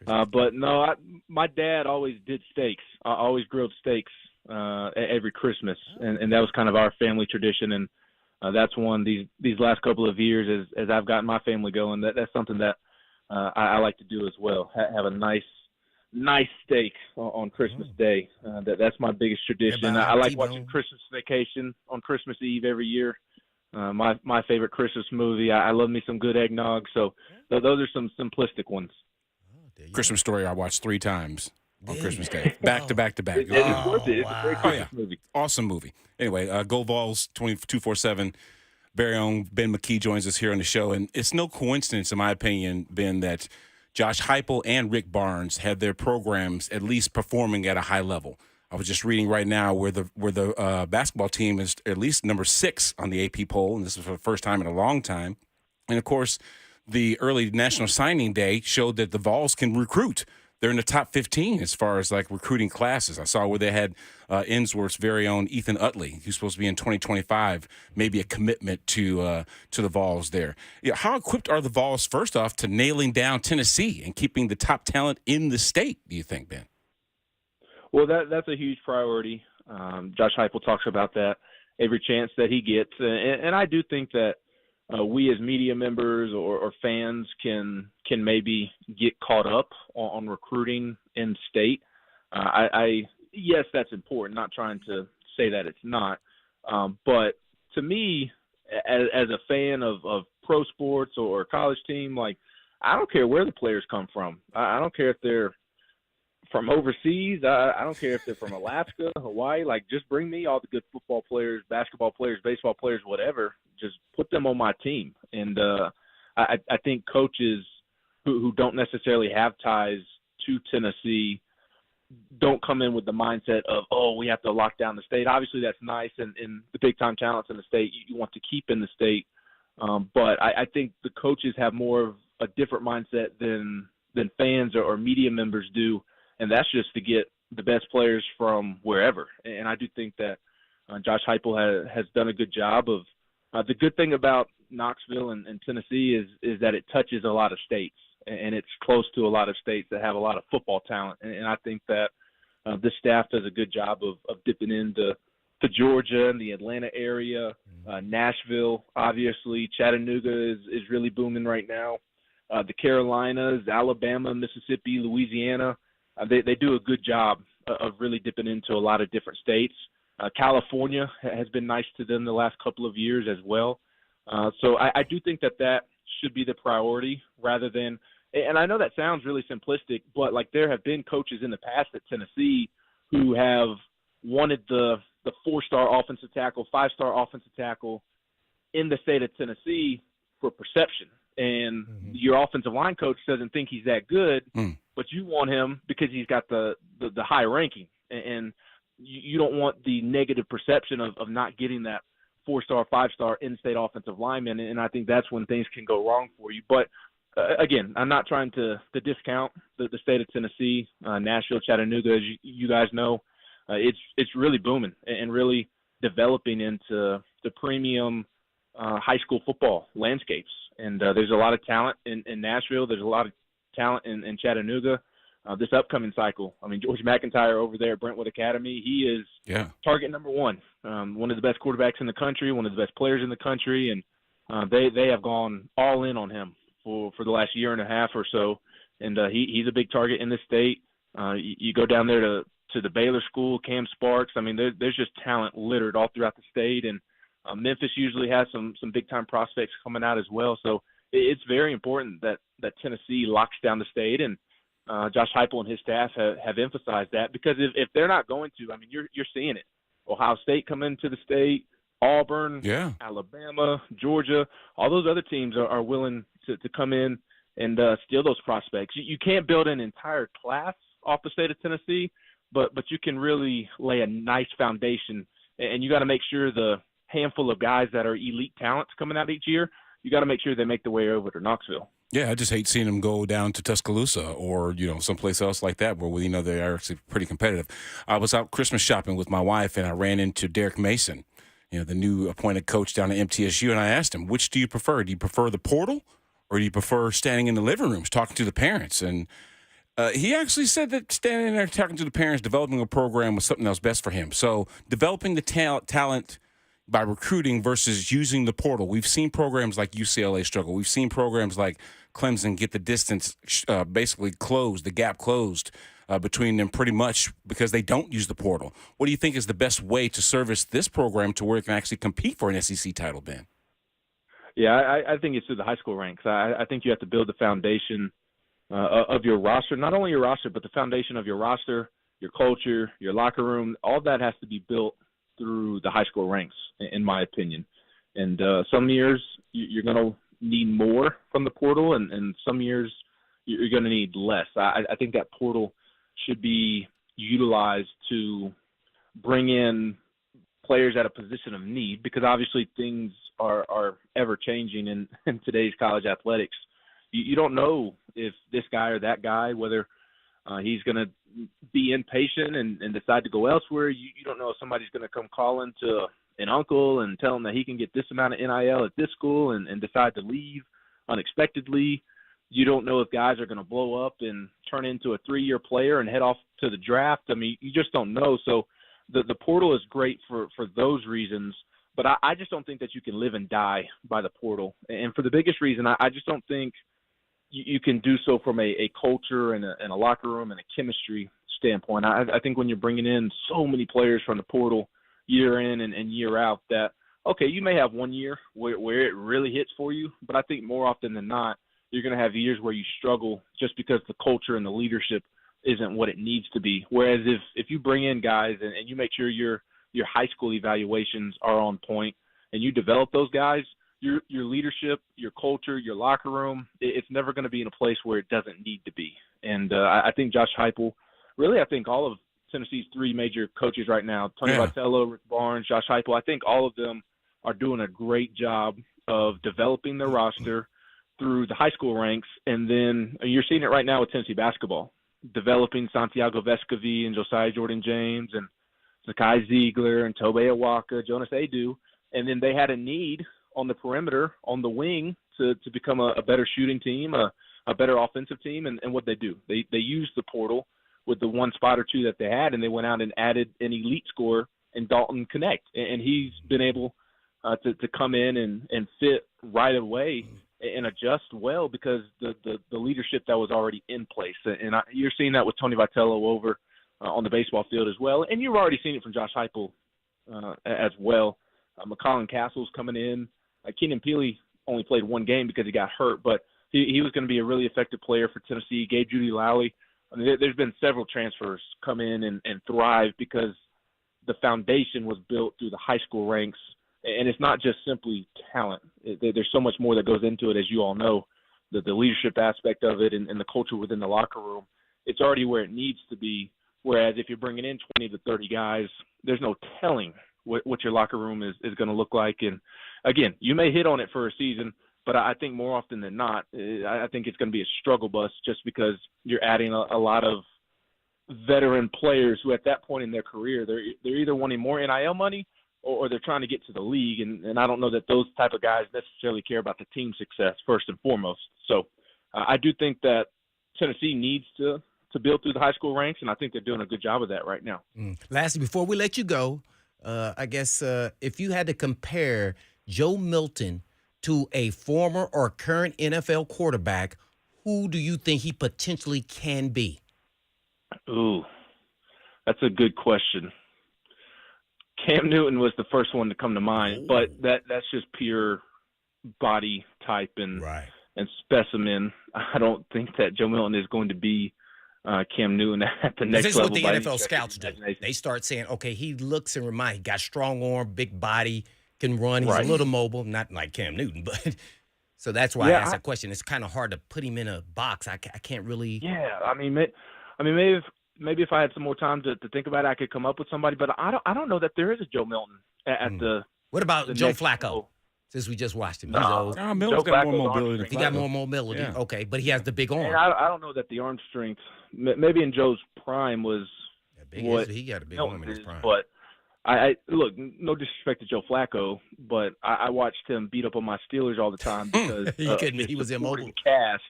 But no, my dad always did steaks. I always grilled steaks every Christmas, and that was kind of our family tradition. And that's one these last couple of years as I've gotten my family going. That's something that I like to do as well. Have a nice steak on Christmas Day. That's my biggest tradition. I like watching Christmas Vacation on Christmas Eve every year. My favorite Christmas movie. I love me some good eggnog. So those are some simplistic ones. Christmas Story I watched 3 times on Christmas Day, back to back to back. It's worth it. It's a great Christmas movie. Awesome movie. Anyway, Go Vols 247. Very own Ben McKee joins us here on the show, and it's no coincidence, in my opinion, Ben, that Josh Heupel and Rick Barnes had their programs at least performing at a high level. I was just reading right now where the basketball team is at least number 6 on the AP poll, and this is for the first time in a long time. And, of course, the early National Signing Day showed that the Vols can recruit. They're in the top 15 as far as, like, recruiting classes. I saw where they had Innsworth's very own Ethan Utley, who's supposed to be in 2025, maybe a commitment to the Vols there. Yeah, how equipped are the Vols, first off, to nailing down Tennessee and keeping the top talent in the state, do you think, Ben? Well, that's a huge priority. Josh Heupel talks about that every chance that he gets. And I do think that we as media members or fans can maybe get caught up on recruiting in state. Yes, that's important. Not trying to say that it's not. But to me, as a fan of pro sports or a college team, like, I don't care where the players come from. I don't care if they're from overseas. I don't care if they're from Alaska, Hawaii. Like, just bring me all the good football players, basketball players, baseball players, whatever. Just put them on my team. And I think coaches who don't necessarily have ties to Tennessee don't come in with the mindset of, oh, we have to lock down the state. Obviously, that's nice, and the big-time talents in the state you want to keep in the state. But I think the coaches have more of a different mindset than fans or media members do, and that's just to get the best players from wherever. And I do think that Josh Heupel has done a good job of the good thing about Knoxville and Tennessee is that it touches a lot of states, and it's close to a lot of states that have a lot of football talent. And I think that this staff does a good job of dipping into Georgia and the Atlanta area, Nashville, obviously. Chattanooga is really booming right now. The Carolinas, Alabama, Mississippi, Louisiana, they do a good job of really dipping into a lot of different states. California has been nice to them the last couple of years as well. So I do think that should be the priority rather than – and I know that sounds really simplistic, but, like, there have been coaches in the past at Tennessee who have wanted the 4-star offensive tackle, 5-star offensive tackle in the state of Tennessee for perception. And your offensive line coach doesn't think he's that good, but you want him because he's got the high ranking. And you don't want the negative perception of not getting that 4-star, 5-star in-state offensive lineman. And I think that's when things can go wrong for you. But, again, I'm not trying to discount the state of Tennessee, Nashville, Chattanooga, as you guys know. It's really booming and really developing into the premium high school football landscapes. And there's a lot of talent in Nashville. There's a lot of talent in Chattanooga. This upcoming cycle, I mean, George McIntyre over there at Brentwood Academy, he is target number 1. One of the best quarterbacks in the country, one of the best players in the country, and they have gone all in on him for the last year and a half or so. And he's a big target in this state. You go down there to the Baylor School, Cam Sparks. I mean, there's just talent littered all throughout the state, and Memphis usually has some big-time prospects coming out as well. So it's very important that Tennessee locks down the state, and Josh Heupel and his staff have emphasized that, because if they're not going to, I mean, you're seeing it. Ohio State come into the state, Auburn, Yeah. Alabama, Georgia, all those other teams are willing to come in and steal those prospects. You can't build an entire class off the state of Tennessee, but you can really lay a nice foundation, and you got to make sure the handful of guys that are elite talents coming out each year, you got to make sure they make their way over to Knoxville. Yeah, I just hate seeing them go down to Tuscaloosa or, someplace else like that where, they are actually pretty competitive. I was out Christmas shopping with my wife, and I ran into Derek Mason, the new appointed coach down at MTSU, and I asked him, which do you prefer? Do you prefer the portal, or do you prefer standing in the living rooms talking to the parents? And he actually said that standing there talking to the parents, developing a program was something that was best for him. So developing the talent by recruiting versus using the portal. We've seen programs like UCLA struggle. We've seen programs like Clemson get the distance basically closed, the gap closed between them pretty much because they don't use the portal. What do you think is the best way to service this program to where it can actually compete for an SEC title, Ben? Yeah, I think it's through the high school ranks. I think you have to build the foundation of your roster, not only your roster, but the foundation of your roster, your culture, your locker room. All that has to be built through the high school ranks, in my opinion. And some years you're going to need more from the portal, and some years you're going to need less. I think that portal should be utilized to bring in players at a position of need, because obviously things are ever changing in today's college athletics. You don't know if this guy or that guy, whether he's going to be impatient and decide to go elsewhere. You don't know if somebody's going to come calling to an uncle and tell him that he can get this amount of NIL at this school and decide to leave unexpectedly. You don't know if guys are going to blow up and turn into a 3-year player and head off to the draft. I mean, you just don't know. So the portal is great for those reasons, but I just don't think that you can live and die by the portal. And for the biggest reason, I just don't think you can do so from a culture and a locker room and a chemistry standpoint. I think when you're bringing in so many players from the portal year in and year out, that, okay, you may have 1 year where it really hits for you, but I think more often than not, you're going to have years where you struggle just because the culture and the leadership isn't what it needs to be. Whereas if you bring in guys and you make sure your high school evaluations are on point and you develop those guys, your leadership, your culture, your locker room, it's never going to be in a place where it doesn't need to be. And I think Josh Heupel, really I think all of Tennessee's 3 major coaches right now, Tony Vitello, Rick Barnes, Josh Heupel, I think all of them are doing a great job of developing their roster through the high school ranks. And then you're seeing it right now with Tennessee basketball, developing Santiago Vescovi and Josiah Jordan-James and Zakai Ziegler and Tobe Awaka, Jonas Adu. And then they had a need on the perimeter, on the wing, to become a better shooting team, a better offensive team. And what they do, they used the portal with the one spot or two that they had, and they went out and added an elite scorer in Dalton Connect. And he's been able to come in and fit right away and adjust well because the leadership that was already in place. And you're seeing that with Tony Vitello over on the baseball field as well. And you've already seen it from Josh Heupel as well. McCollum Castle's coming in. Keenan Peely only played 1 game because he got hurt, but he was going to be a really effective player for Tennessee. Gabe Judy Lowley. I mean, there's been several transfers come in and thrive because the foundation was built through the high school ranks. And it's not just simply talent. There's so much more that goes into it, as you all know, the leadership aspect of it and the culture within the locker room. It's already where it needs to be, whereas if you're bringing in 20 to 30 guys, there's no telling what your locker room is going to look like. And, again, you may hit on it for a season, but I think more often than not, I think it's going to be a struggle bus just because you're adding a lot of veteran players who at that point in their career, they're either wanting more NIL money or they're trying to get to the league. And I don't know that those type of guys necessarily care about the team success first and foremost. So I do think that Tennessee needs to build through the high school ranks, and I think they're doing a good job of that right now. Lastly, before we let you go, I guess if you had to compare Joe Milton to a former or current NFL quarterback, who do you think he potentially can be? Ooh, that's a good question. Cam Newton was the first one to come to mind, but that's just pure body type and specimen. I don't think that Joe Milton is going to be Cam Newton at the next level. This is what the NFL scouts do. They start saying, okay, he looks and reminds, he got strong arm, big body. can run. He's Right. a little mobile, not like Cam Newton, but so that's why I asked that question. It's kind of hard to put him in a box. I can't really. Yeah, I mean, maybe if I had some more time to think about it, I could come up with somebody. But I don't know that there is a Joe Milton at the. What about the Joe next Flacco? level. Since we just watched him, No. he's old. Milton's Joe got more Flacco's mobility. arm than He got Flacco. more mobility. Yeah. Okay, but he has the big arm. And I don't know that the arm strength, maybe in Joe's prime was Yeah, big what he got a big Milton arm in his is, prime. but I look, no disrespect to Joe Flacco, but I watched him beat up on my Steelers all the time because He was immobile. supporting cast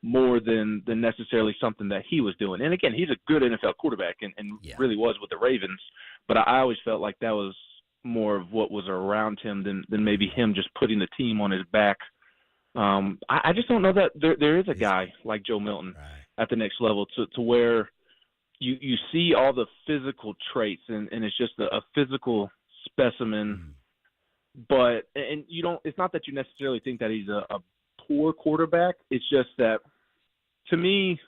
more than necessarily something that he was doing. And again, he's a good NFL quarterback and Yeah. really was with the Ravens, but I always felt like that was more of what was around him than maybe him just putting the team on his back. I just don't know that there is a guy like Joe Milton Right. at the next level to where you see all the physical traits and it's just a physical specimen, but and you don't. It's not that you necessarily think that he's a poor quarterback. It's just that to me,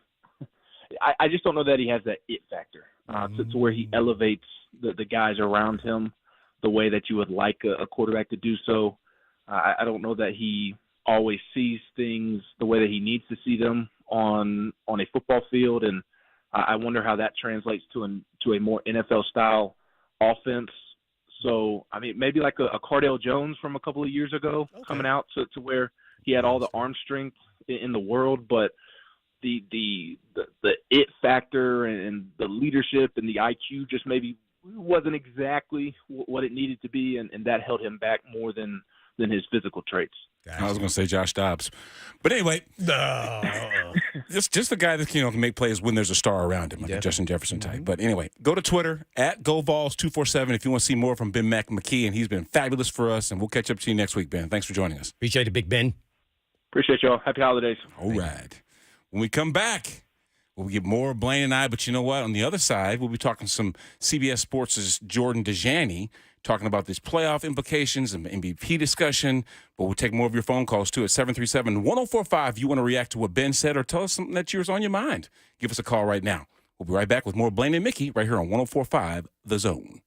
I just don't know that he has that it factor to where he elevates the guys around him the way that you would like a quarterback to do so. I don't know that he always sees things the way that he needs to see them on a football field, and I wonder how that translates to a more NFL style offense. So I mean, maybe like a Cardale Jones from a couple of years ago coming out to where he had all the arm strength in the world, but the it factor and the leadership and the IQ just maybe wasn't exactly what it needed to be, and that held him back more than his physical traits. I was going to say Josh Dobbs. But anyway, just the guy that can make plays when there's a star around him, like a Justin Jefferson type. But anyway, go to Twitter, @GoVols247 if you want to see more from Ben McKee, and he's been fabulous for us, and we'll catch up to you next week, Ben. Thanks for joining us. Appreciate it, Big Ben. Appreciate y'all. Happy holidays. All right. When we come back, we'll get more of Blaine and I, but you know what? On the other side, we'll be talking some CBS Sports' Jordan Dajani, talking about these playoff implications and MVP discussion. But we'll take more of your phone calls, too, at 737-1045. If you want to react to what Ben said or tell us something that was on your mind, give us a call right now. We'll be right back with more Blaine and McKee right here on 1045 The Zone.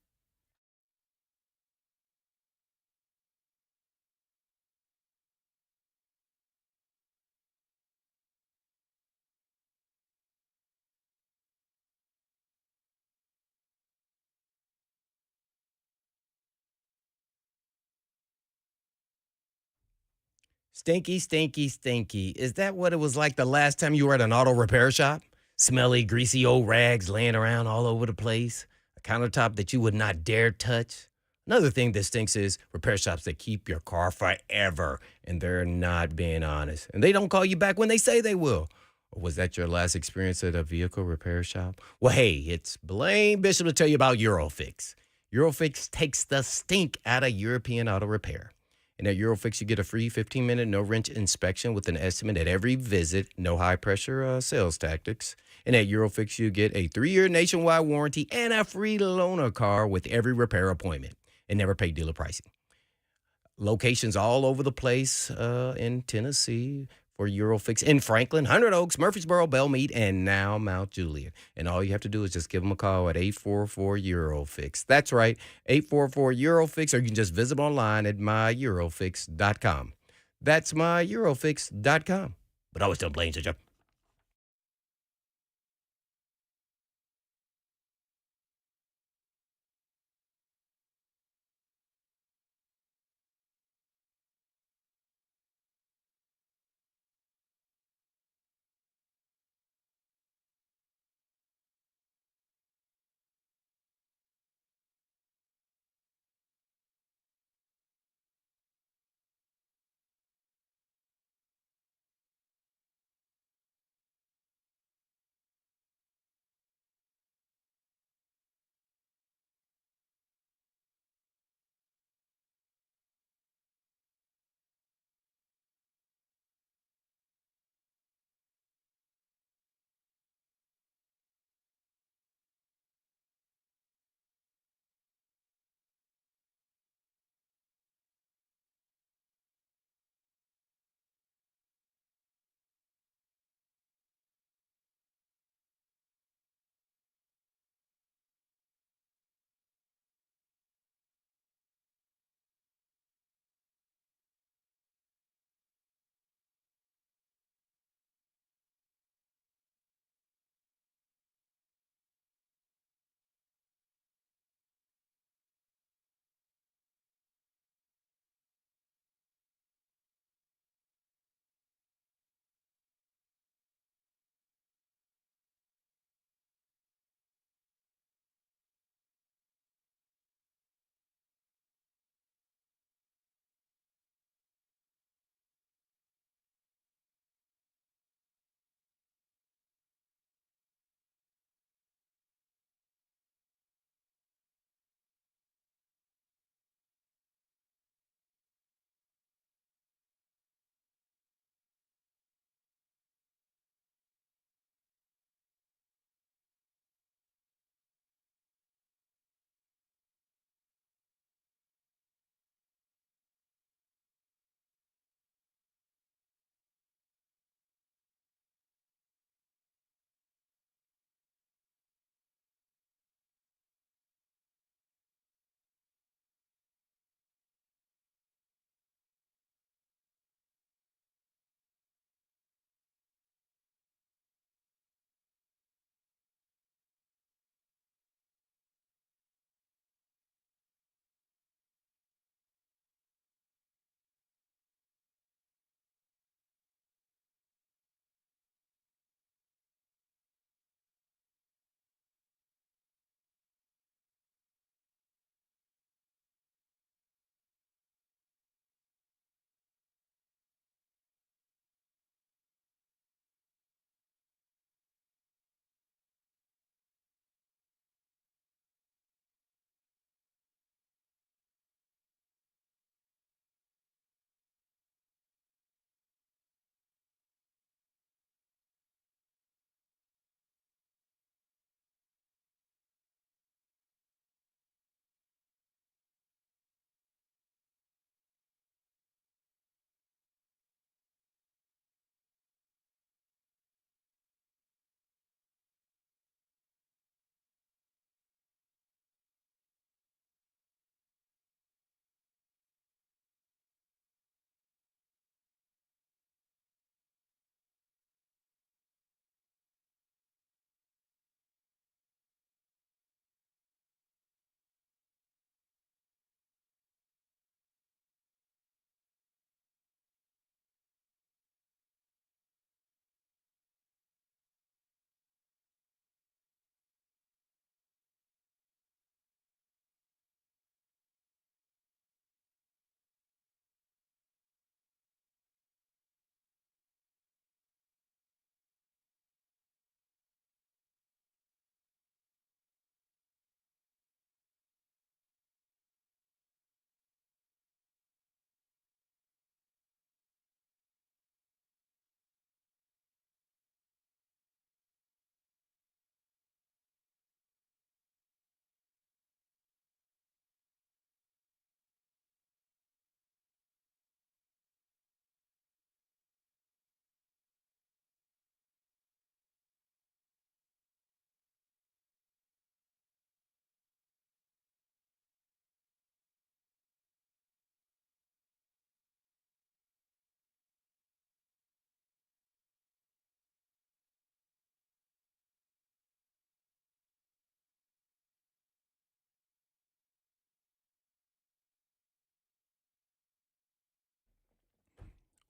Stinky, stinky, stinky. Is that what it was like the last time you were at an auto repair shop? Smelly, greasy old rags laying around all over the place. A countertop that you would not dare touch. Another thing that stinks is repair shops that keep your car forever, and they're not being honest. And they don't call you back when they say they will. Or was that your last experience at a vehicle repair shop? Well, hey, it's Blaine Bishop to tell you about Eurofix. Eurofix takes the stink out of European auto repair. And at Eurofix, you get a free 15-minute no-wrench inspection with an estimate at every visit, no high-pressure sales tactics. And at Eurofix, you get a 3-year nationwide warranty and a free loaner car with every repair appointment and never pay dealer pricing. Locations all over the place in Tennessee for Eurofix in Franklin, Hundred Oaks, Murfreesboro, Belmead, and now Mount Juliet. And all you have to do is just give them a call at 844-EUROFIX. That's right, 844-EUROFIX, or you can just visit them online at myEurofix.com. That's myEurofix.com. But always tell Blaine, such a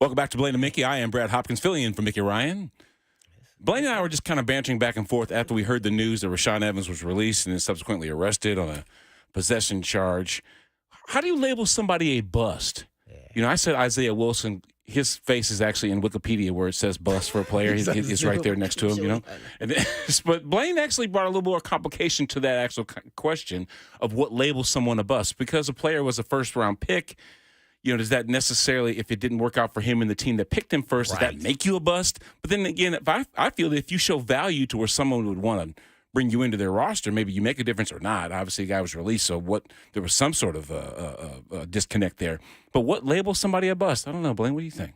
Welcome back to Blaine and Mickey. I am Brad Hopkins, filling in for Mickey Ryan. Blaine and I were just kind of bantering back and forth after we heard the news that Rashaan Evans was released and then subsequently arrested on a possession charge. How do you label somebody a bust? You know, I said Isaiah Wilson. His face is actually in Wikipedia where it says bust for a player. He's right there next to him, you know. And then, but Blaine actually brought a little more complication to that actual question of what labels someone a bust. Because a player was a first-round pick, you know, does that necessarily, if it didn't work out for him and the team that picked him first, does that make you a bust? But then again, I feel that if you show value to where someone would want to bring you into their roster, maybe you make a difference or not. Obviously, the guy was released, so there was some sort of disconnect there. But what labels somebody a bust? I don't know, Blaine. What do you think?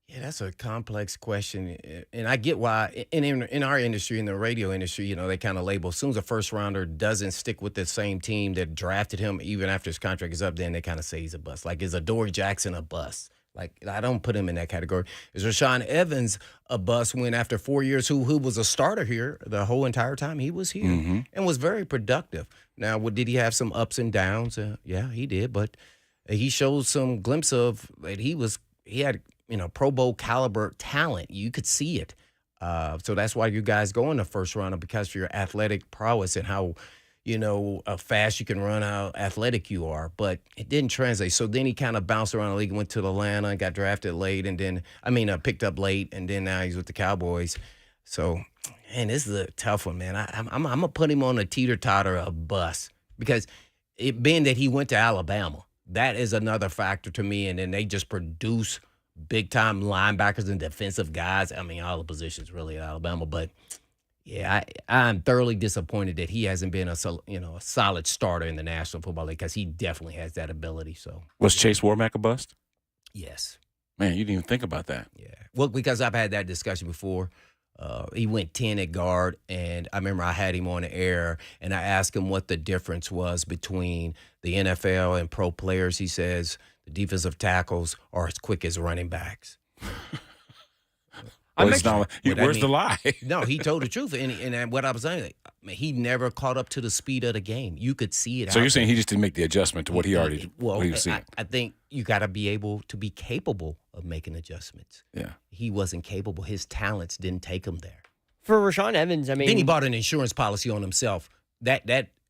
Yeah, that's a complex question, and I get why. In our industry, in the radio industry, you know, they kind of label as soon as a first rounder doesn't stick with the same team that drafted him, even after his contract is up, then they kind of say he's a bust. Like, is Adoree Jackson a bust? Like, I don't put him in that category. Is Rashaan Evans a bust when after 4 years, who was a starter here the whole entire time he was here and was very productive? Now, did he have some ups and downs? Yeah, he did, but he showed some glimpse of that he had, you know, Pro Bowl caliber talent. You could see it. So that's why you guys go in the first round, because of your athletic prowess and how, you know, fast you can run, how athletic you are. But it didn't translate. So then he kind of bounced around the league, went to Atlanta, got drafted late, and then, picked up late, and then now he's with the Cowboys. So, man, this is a tough one, man. I'm going to put him on a teeter-totter of bust, because it being that he went to Alabama, that is another factor to me, and then they just produce big-time linebackers and defensive guys. I mean, all the positions really at Alabama, but yeah, I'm thoroughly disappointed that he hasn't been a solid starter in the National Football League, because he definitely has that ability. So, was Chase Warmack a bust? Yes. Man, you didn't even think about that. Yeah. Well, because I've had that discussion before. He went 10 at guard, and I remember I had him on the air, and I asked him what the difference was between the NFL and pro players. He says the defensive tackles are as quick as running backs. Where's the lie? No, he told the truth. And what I was saying, he never caught up to the speed of the game. You could see it. So you're saying he just didn't make the adjustment to what he was seeing. I think you got to be able to be capable of making adjustments. Yeah. He wasn't capable. His talents didn't take him there. For Rashaan Evans, I mean, then he bought an insurance policy on himself. That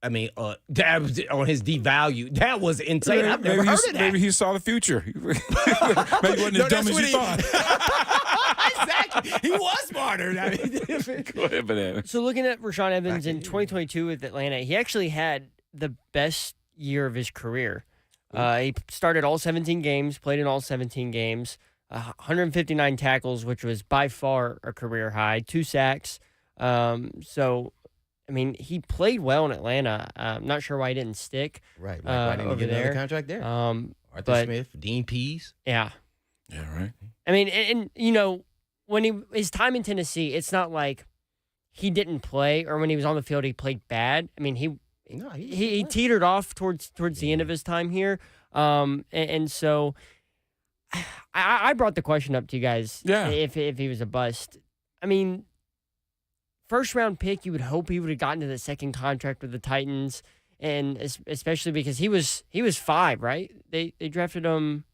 was on his devalue. That was insane. I've never heard of that. Maybe he saw the future. Maybe he wasn't as dumb as you thought. Exactly. He was smarter. Go ahead, Banana. So looking at Rashaan Evans in 2022 with Atlanta, he actually had the best year of his career. He started all 17 games, played in all 17 games, 159 tackles, which was by far a career high, 2 sacks. So, I mean, he played well in Atlanta. I'm not sure why he didn't stick. Right. Why didn't he get another contract there? Arthur Smith, Dean Pease. Yeah. Yeah, right. I mean, and you know, when his time in Tennessee, it's not like he didn't play, or when he was on the field he played bad. I mean, he teetered off towards the end of his time here. And so I brought the question up to you guys. Yeah. If he was a bust. I mean, first round pick, you would hope he would have gotten to the second contract with the Titans, and especially because he was 5, right? They drafted him.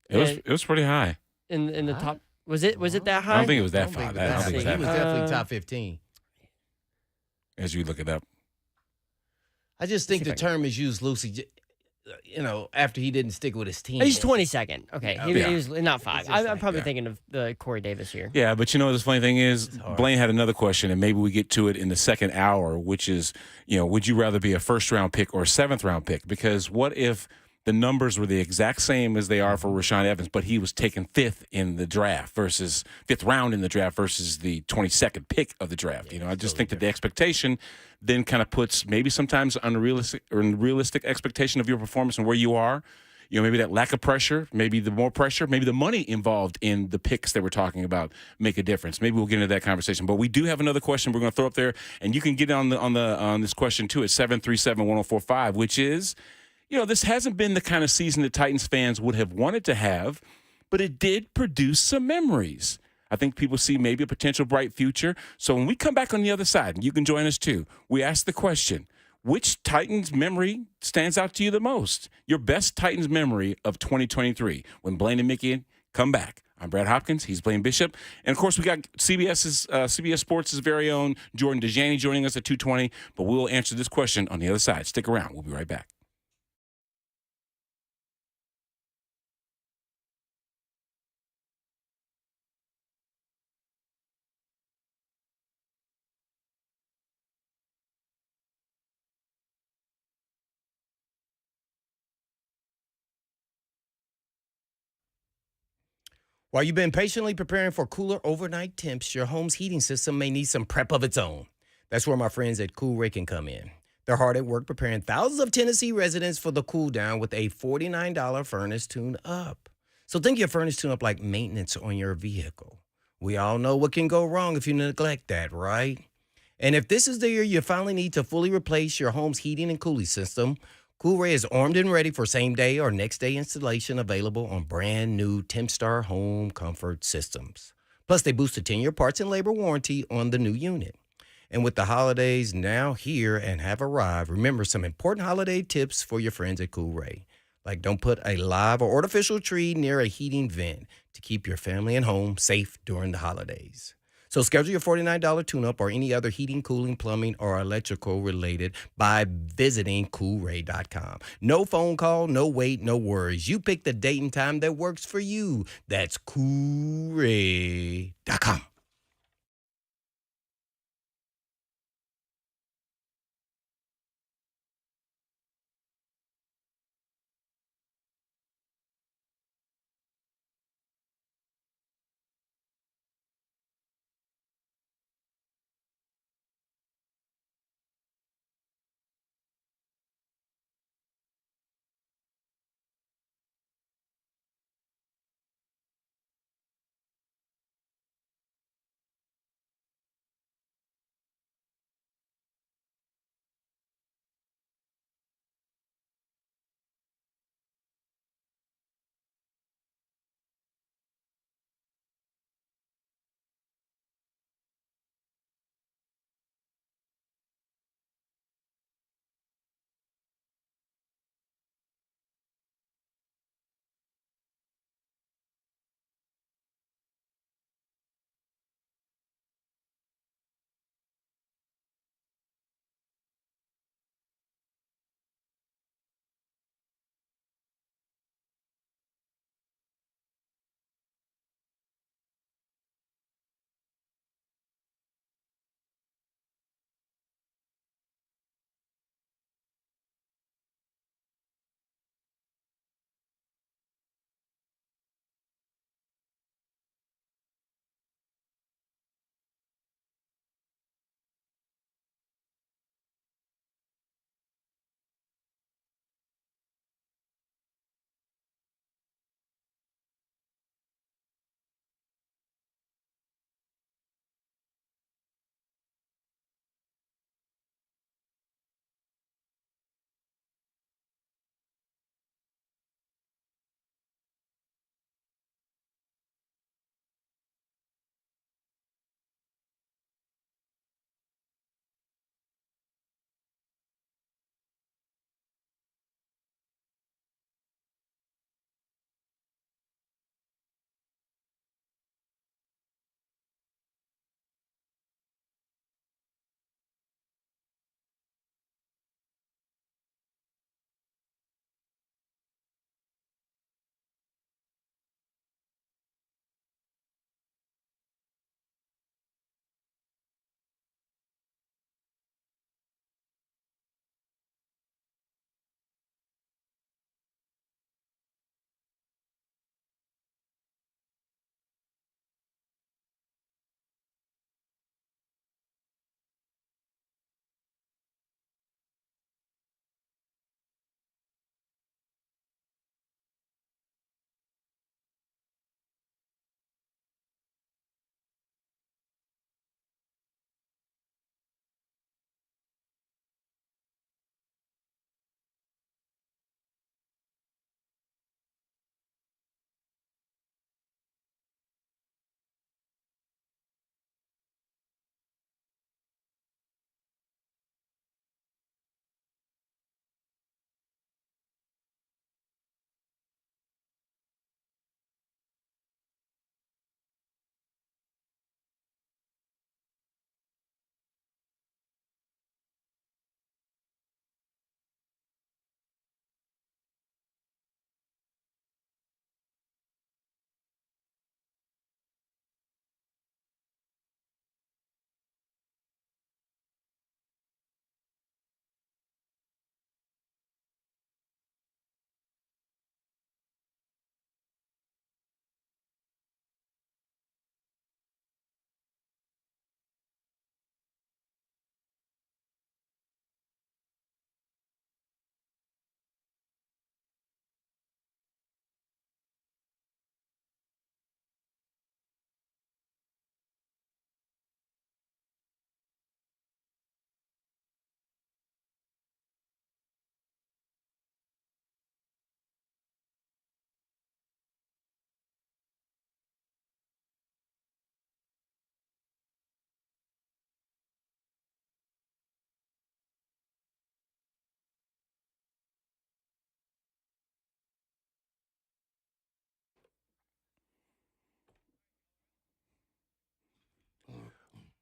It was pretty high. In the top. Was it that high? I don't think it was that far. I don't think it was that He was high. definitely top 15. As you look it up. I just think the term is used loosely, you know, after he didn't stick with his team. He's 22nd. Okay. He was not 5. I'm probably yeah. thinking of the Corey Davis here. Yeah, but you know, the funny thing is, Blaine had another question, and maybe we get to it in the second hour, which is, you know, would you rather be a first-round pick or a seventh-round pick? Because what if the numbers were the exact same as they are for Rashaan Evans, but he was taken 5th in the draft versus 5th round in the draft versus the 22nd pick of the draft. You know, I just think that the expectation then kind of puts maybe sometimes unrealistic expectation of your performance and where you are. You know, maybe that lack of pressure, maybe the more pressure, maybe the money involved in the picks that we're talking about make a difference. Maybe we'll get into that conversation. But we do have another question we're going to throw up there, and you can get on this question too at 737-1045, which is, you know, this hasn't been the kind of season that Titans fans would have wanted to have, but it did produce some memories. I think people see maybe a potential bright future. So when we come back on the other side, and you can join us too, we ask the question, which Titans memory stands out to you the most? Your best Titans memory of 2023. When Blaine and Mickey come back I'm Brad Hopkins. He's Blaine Bishop. And, of course, we got CBS Sports' very own Jordan Dajani joining us at 2:20. But we'll answer this question on the other side. Stick around. We'll be right back. While you've been patiently preparing for cooler overnight temps, your home's heating system may need some prep of its own. That's where my friends at Cool Ray can come in. They're hard at work preparing thousands of Tennessee residents for the cool down with a $49 furnace tune-up. So think your furnace tune-up like maintenance on your vehicle. We all know what can go wrong if you neglect that, right? And if this is the year you finally need to fully replace your home's heating and cooling system, Cool Ray is armed and ready for same-day or next-day installation, available on brand-new Tempstar home comfort systems. Plus, they boost a 10-year parts and labor warranty on the new unit. And with the holidays now here and have arrived, remember some important holiday tips for your friends at Cool Ray. Like, don't put a live or artificial tree near a heating vent to keep your family and home safe during the holidays. So schedule your $49 tune-up or any other heating, cooling, plumbing, or electrical related by visiting coolray.com. No phone call, no wait, no worries. You pick the date and time that works for you. That's coolray.com.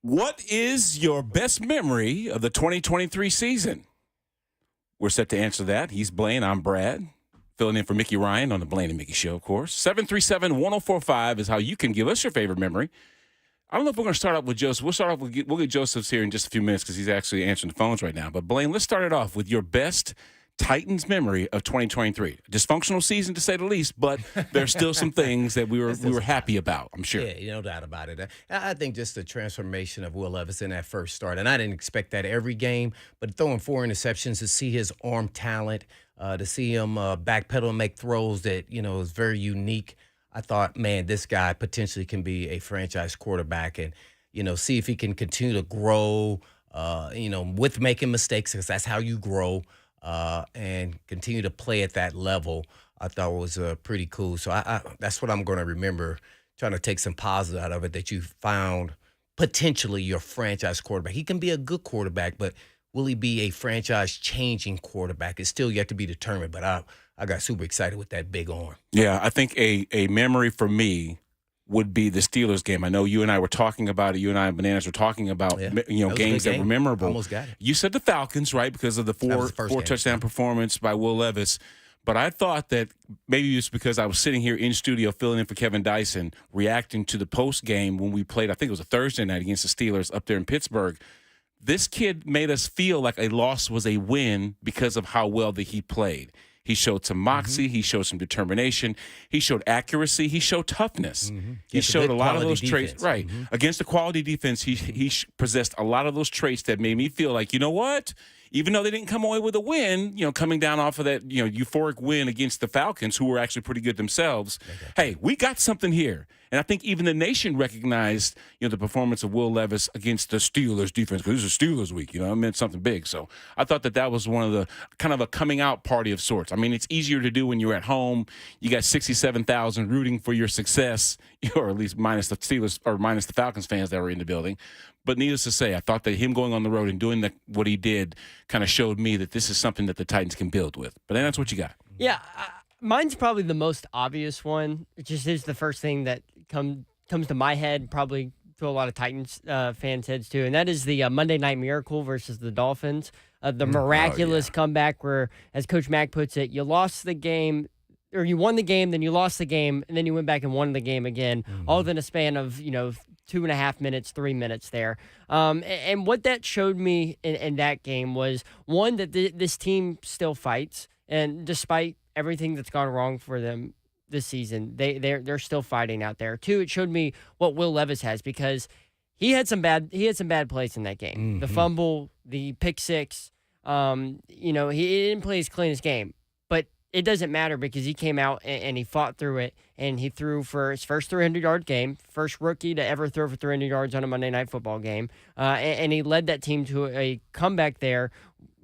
What is your best memory of the 2023 season? We're set to answer that. He's Blaine. I'm Brad. Filling in for Mickey Ryan on the Blaine and Mickey Show, of course. 737-1045 is how you can give us your favorite memory. I don't know if we're going to start off with Joseph. We'll get Joseph's here in just a few minutes because he's actually answering the phones right now. But Blaine, let's start it off with your best Titans memory of 2023. Dysfunctional season to say the least, but there's still some things that we were happy about, I'm sure. Yeah, no doubt about it. I think just the transformation of Will Levis in that first start, and I didn't expect that every game, but throwing 4 interceptions, to see his arm talent, to see him backpedal and make throws that, is very unique. I thought, man, this guy potentially can be a franchise quarterback and, see if he can continue to grow, with making mistakes, because that's how you grow. And continue to play at that level, I thought was pretty cool. So I that's what I'm going to remember, trying to take some positive out of it, that you found potentially your franchise quarterback. He can be a good quarterback, but will he be a franchise-changing quarterback? It's still yet to be determined, but I got super excited with that big arm. Yeah, I think a memory for me would be the Steelers game. I know you and I were talking about it. You and I, Bananas, were talking about games that were memorable. Almost got it. You said the Falcons, right, because of the four touchdown performance by Will Levis. But I thought that maybe it's because I was sitting here in studio filling in for Kevin Dyson, reacting to the post game when we played, I think it was a Thursday night against the Steelers up there in Pittsburgh. This kid made us feel like a loss was a win because of how well that he played. He showed some moxie. He showed some determination. He showed accuracy. He showed toughness. He showed a lot of those traits. Right. Against the quality defense, he possessed a lot of those traits that made me feel like, you know what? Even though they didn't come away with a win, coming down off of that, euphoric win against the Falcons, who were actually pretty good themselves, hey, we got something here. And I think even the nation recognized, the performance of Will Levis against the Steelers defense, because this is Steelers week, it meant something big. So I thought that was one of the kind of a coming out party of sorts. I mean, it's easier to do when you're at home. You got 67,000 rooting for your success, or at least minus the Steelers or minus the Falcons fans that were in the building. But needless to say, I thought that him going on the road and doing what he did kind of showed me that this is something that the Titans can build with. But then that's what you got. Yeah, mine's probably the most obvious one. It just is the first thing that comes to my head, probably to a lot of Titans fans' heads too, and that is the Monday Night Miracle versus the Dolphins. The miraculous comeback where, as Coach Mack puts it, you lost the game, or you won the game, then you lost the game, and then you went back and won the game again, all within a span of 2.5 minutes, 3 minutes there. And what that showed me in that game was, one, that this team still fights, and despite everything that's gone wrong for them this season, they're still fighting out there. 2, it showed me what Will Levis has, because he had some bad plays in that game. The fumble, the pick six. He didn't play his cleanest game, but it doesn't matter because he came out and he fought through it, and he threw for his first 300-yard game, first rookie to ever throw for 300 yards on a Monday Night Football game, and he led that team to a comeback there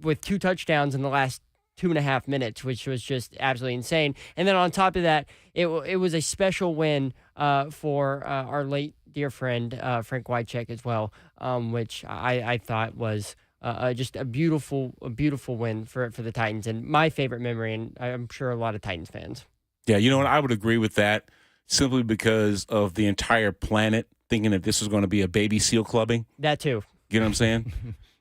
with 2 touchdowns in the last 2.5 minutes, which was just absolutely insane. And then on top of that, it was a special win for our late dear friend Frank Wycheck as well, which I thought was just a beautiful win for the Titans, and my favorite memory, and I'm sure a lot of Titans fans. Yeah, you know what? I would agree with that, simply because of the entire planet thinking that this was going to be a baby seal clubbing. That too. You know what I'm saying?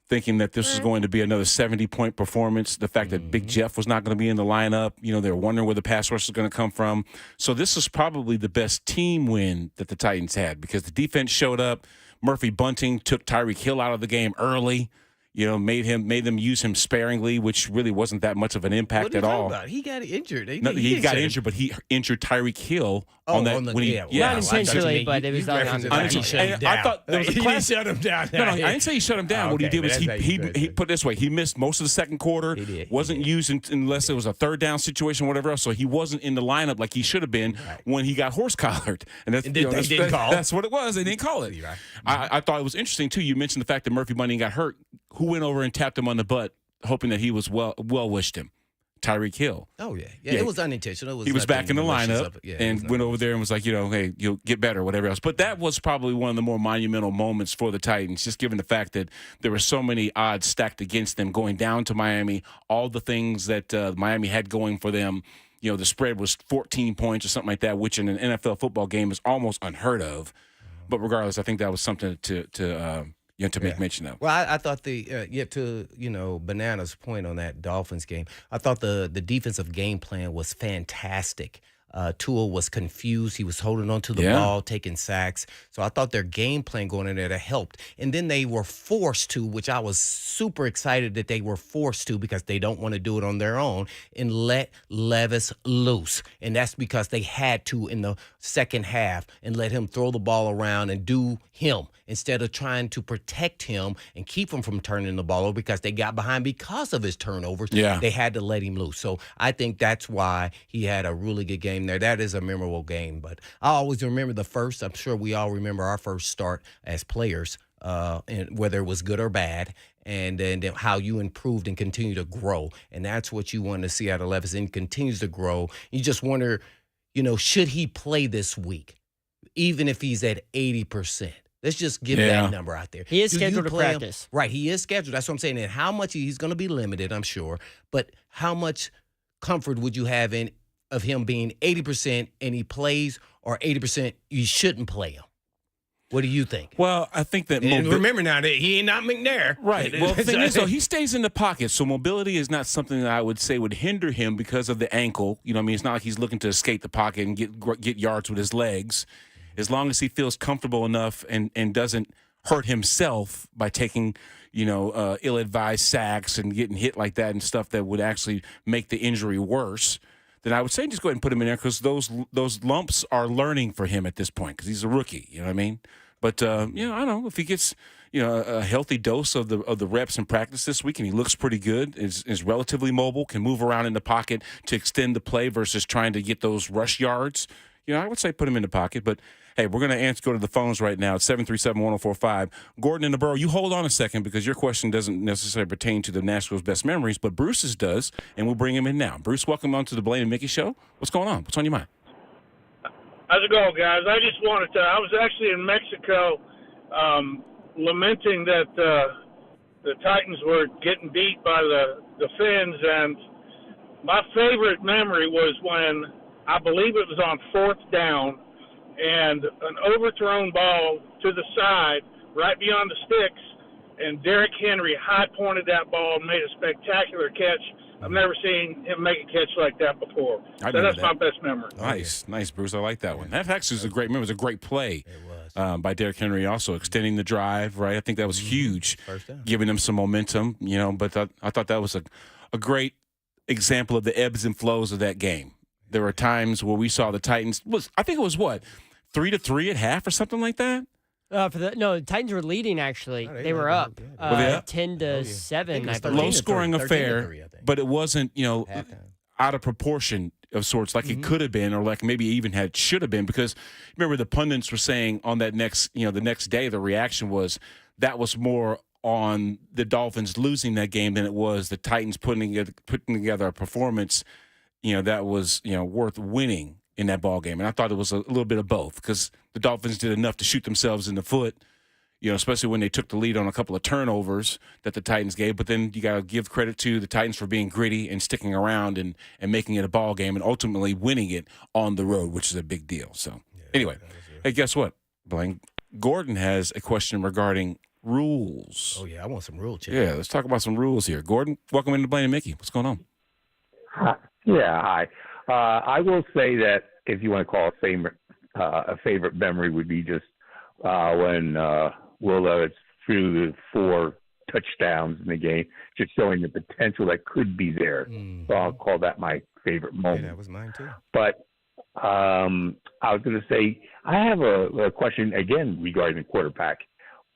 Thinking that this was going to be another 70-point performance. The fact that Big Jeff was not going to be in the lineup. They were wondering where the pass rush was going to come from. So this was probably the best team win that the Titans had, because the defense showed up. Murphy Bunting took Tyreek Hill out of the game early. Made them use him sparingly, which really wasn't that much of an impact at all. He got injured. He got injured, but he injured Tyreek Hill on that. Not intentionally, but it was I thought there was a class. Shut him down. No, I didn't say he shut him down. What he did was he put it this way. He missed most of the second quarter. Wasn't used unless it was a third down situation, whatever else. So he wasn't in the lineup like he should have been when he got horse collared. And that's what it was. They didn't call it. I thought it was interesting too. You mentioned the fact that Murphy Bunting got hurt. Who went over and tapped him on the butt, hoping that he was well-wished him? Tyreek Hill. Oh, yeah. It was unintentional. He was back in the lineup and went over there and was like, hey, you'll get better, whatever else. But that was probably one of the more monumental moments for the Titans, just given the fact that there were so many odds stacked against them going down to Miami, all the things that Miami had going for them. The spread was 14 points or something like that, which in an NFL football game is almost unheard of. But regardless, I think that was something to make mention of. Well, I thought Banana's point on that Dolphins game, I thought the defensive game plan was fantastic. Tua was confused. He was holding on to the ball, taking sacks. So I thought their game plan going in there that helped. And then they were forced to, which I was super excited that they were forced to because they don't want to do it on their own, and let Levis loose. And that's because they had to in the second half and let him throw the ball around and do him instead of trying to protect him and keep him from turning the ball over because they got behind because of his turnovers. Yeah. They had to let him loose. So I think that's why he had a really good game there. That is a memorable game. But I always remember the first. I'm sure we all remember our first start as players, and whether it was good or bad, and then how you improved and continue to grow. And that's what you want to see out of Levis, and continues to grow. You just wonder, should he play this week, even if he's at 80%? Let's just give that number out there. He is scheduled to practice. Right, he is scheduled. That's what I'm saying. And how much he's going to be limited, I'm sure. But how much comfort would you have in of him being 80% and he plays, or 80% you shouldn't play him? What do you think? Well, I think that remember now that he ain't not McNair. Right. Well, the thing is, he stays in the pocket, so mobility is not something that I would say would hinder him because of the ankle. It's not like he's looking to escape the pocket and get yards with his legs. As long as he feels comfortable enough and doesn't hurt himself by taking, ill-advised sacks and getting hit like that and stuff that would actually make the injury worse, then I would say just go ahead and put him in there because those lumps are learning for him at this point because he's a rookie. You know what I mean? But I don't know if he gets a healthy dose of the reps in practice this week and he looks pretty good, is relatively mobile, can move around in the pocket to extend the play versus trying to get those rush yards. I would say put him in the pocket, but. Hey, we're going to go to the phones right now. It's 737-1045. Gordon in the Borough, you hold on a second because your question doesn't necessarily pertain to the Nashville's best memories, but Bruce's does, and we'll bring him in now. Bruce, welcome on to the Blaine and Mickey Show. What's going on? What's on your mind? How's it going, guys? I just wanted to – I was actually in Mexico lamenting that the Titans were getting beat by the Finns, and my favorite memory was when I believe it was on fourth down, and an overthrown ball to the side, right beyond the sticks, and Derrick Henry high-pointed that ball and made a spectacular catch. I've never seen him make a catch like that before. So that's my best memory. Nice, Bruce. I like that one. That actually was a great memory. It was a great play by Derrick Henry also, extending the drive, right? I think that was huge, giving them some momentum, but I thought that was a great example of the ebbs and flows of that game. There were times where we saw the Titans I think it was 3-3 at half or something like that. The Titans were leading actually. They were up 10-7. I believe. Low scoring affair, but it wasn't out of proportion of sorts like it could have been, or like maybe even should have been. Because remember the pundits were saying on that the next day the reaction was that was more on the Dolphins losing that game than it was the Titans putting together a performance that was worth winning in that ball game. And I thought it was a little bit of both because the Dolphins did enough to shoot themselves in the foot, especially when they took the lead on a couple of turnovers that the Titans gave. But then you got to give credit to the Titans for being gritty and sticking around and making it a ball game and ultimately winning it on the road, which is a big deal. So anyway, hey, guess what, Blaine? Gordon has a question regarding rules. Oh, yeah, I want some rule check. Yeah, let's talk about some rules here. Gordon, welcome into Blaine and Mickey. What's going on? Hi. I will say that if you want to call a favorite memory would be just when Will Levis threw the 4 touchdowns in the game, just showing the potential that could be there. So I'll call that my favorite moment. Yeah, that was mine too. But I was going to say I have a question again regarding the quarterback.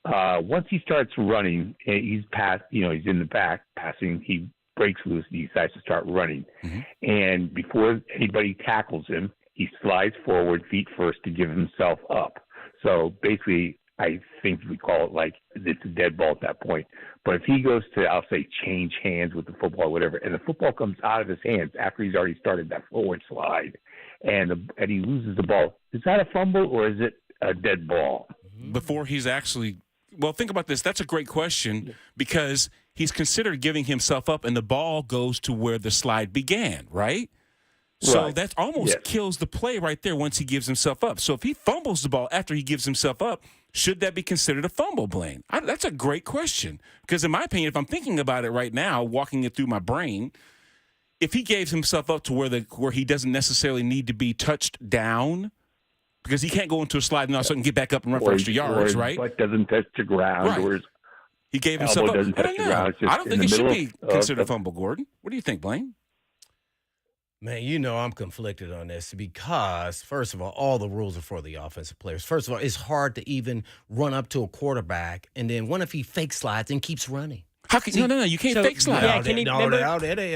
Once he starts running, he's in the back passing. He breaks loose, he decides to start running. And before anybody tackles him, he slides forward feet first to give himself up. So basically, I think we call it like it's a dead ball at that point. But if he goes to, I'll say, change hands with the football or whatever, and the football comes out of his hands after he's already started that forward slide, and he loses the ball, is that a fumble or is it a dead ball? Before he's actually – well, think about this. That's a great question because – he's considered giving himself up, and the ball goes to where the slide began, right? So Right. that almost Yes. kills the play right there once he gives himself up. So if he fumbles the ball after he gives himself up, should that be considered a fumble, Blaine? That's a great question. Because in my opinion, if I'm thinking about it right now, walking it through my brain, if he gave himself up to where he doesn't necessarily need to be touched down, because he can't go into a slide and all of a sudden get back up and run for extra yards, or his right? butt doesn't touch the ground, Right. or his He gave himself elbow up. doesn't I touch don't the know. ground. It's just I don't in think the it should middle be of considered a the- fumble, Gordon. What do you think, Blaine? Man, you know I'm conflicted on this because, first of all the rules are for the offensive players. First of all, it's hard to even run up to a quarterback, and then what if he fake slides and keeps running? How can, no, you can't so- fake slide. Yeah, can he- remember-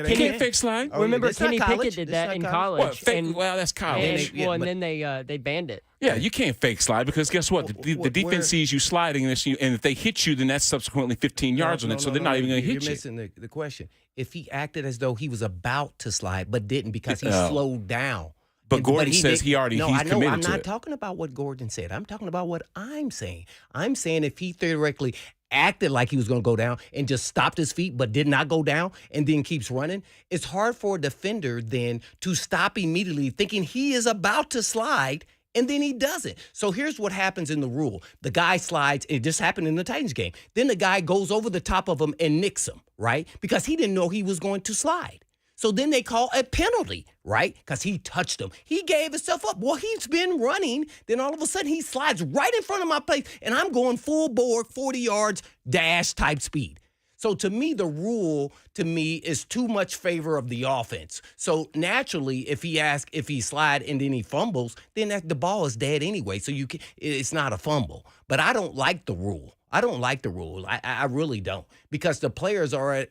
You can't fake slide. Oh, Remember, that's not Kenny college. Pickett did That's that not in college. college. Well, well, that's college. And, but- then they banned it. Yeah, you can't fake slide because guess what? The defense where- sees you sliding, and if they hit you, then that's subsequently 15 yards on it, so they're not even going to hit you. You're missing the question. If he acted as though he was about to slide but didn't because he No. slowed down. But Gordon says didn't- he already No, he's I know. committed I'm to not it. talking about what Gordon said. I'm talking about what I'm saying. I'm saying if he theoretically acted like he was going to go down and just stopped his feet but did not go down and then keeps running, it's hard for a defender then to stop immediately thinking he is about to slide and then he doesn't. So here's what happens in the rule. The guy slides. It just happened in the Titans game. Then the guy goes over the top of him and nicks him, right? Because he didn't know he was going to slide. So then they call a penalty, right? Because he touched him. He gave himself up. Well, he's been running. Then all of a sudden he slides right in front of my place, and I'm going full bore, 40 yards, dash type speed. So to me, the rule is too much favor of the offense. So naturally, if he slide and then he fumbles, then the ball is dead anyway. So it's not a fumble. But I don't like the rule. I really don't, because the players are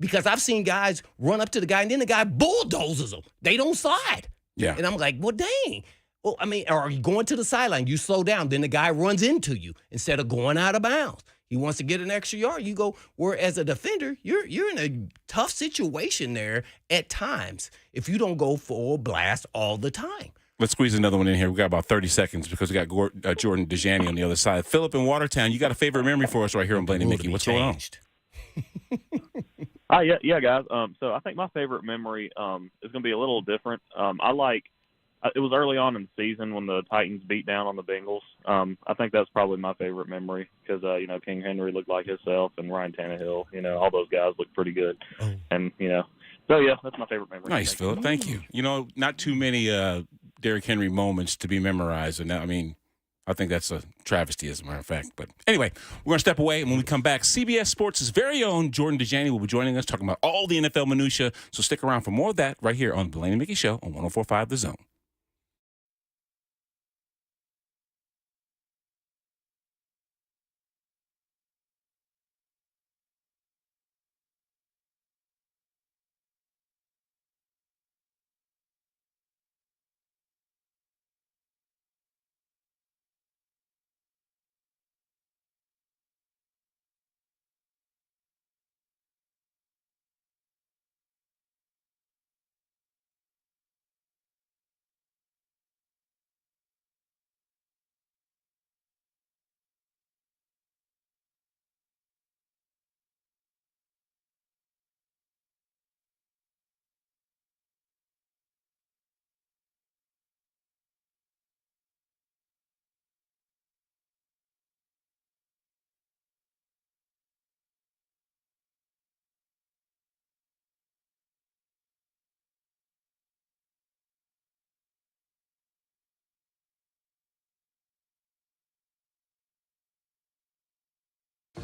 because I've seen guys run up to the guy and then the guy bulldozes them. They don't slide. Yeah. And I'm like, well, dang. Well, I mean, or are you going to the sideline? You slow down. Then the guy runs into you instead of going out of bounds. He wants to get an extra yard. You go, where as a defender, you're in a tough situation there at times if you don't go full blast all the time. Let's squeeze another one in here. We got about 30 seconds because we got Jordan Dajani on the other side. Philip in Watertown, you got a favorite memory for us right here on Blaine and Rule Mickey. to be What's going on? changed. Yeah, guys. So I think my favorite memory is going to be a little different. It was early on in the season when the Titans beat down on the Bengals. I think that's probably my favorite memory because King Henry looked like himself and Ryan Tannehill. All those guys looked pretty good, and so yeah, that's my favorite memory. Nice, Philip. Thank you. Not too many Derrick Henry moments to be memorized, and I think that's a travesty, as a matter of fact. But anyway, we're going to step away, and when we come back, CBS Sports' very own Jordan Dajani will be joining us, talking about all the NFL minutia. So stick around for more of that right here on the Blaine and Mickey Show on 104.5 The Zone.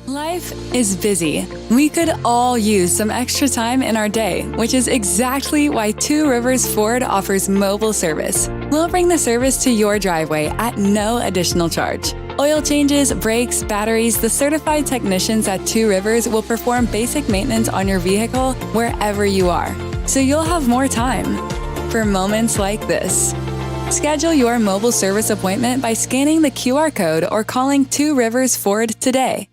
Life is busy. We could all use some extra time in our day, which is exactly why Two Rivers Ford offers mobile service. We'll bring the service to your driveway at no additional charge. Oil changes, brakes, batteries, the certified technicians at Two Rivers will perform basic maintenance on your vehicle wherever you are, so you'll have more time for moments like this. Schedule your mobile service appointment by scanning the QR code or calling Two Rivers Ford today.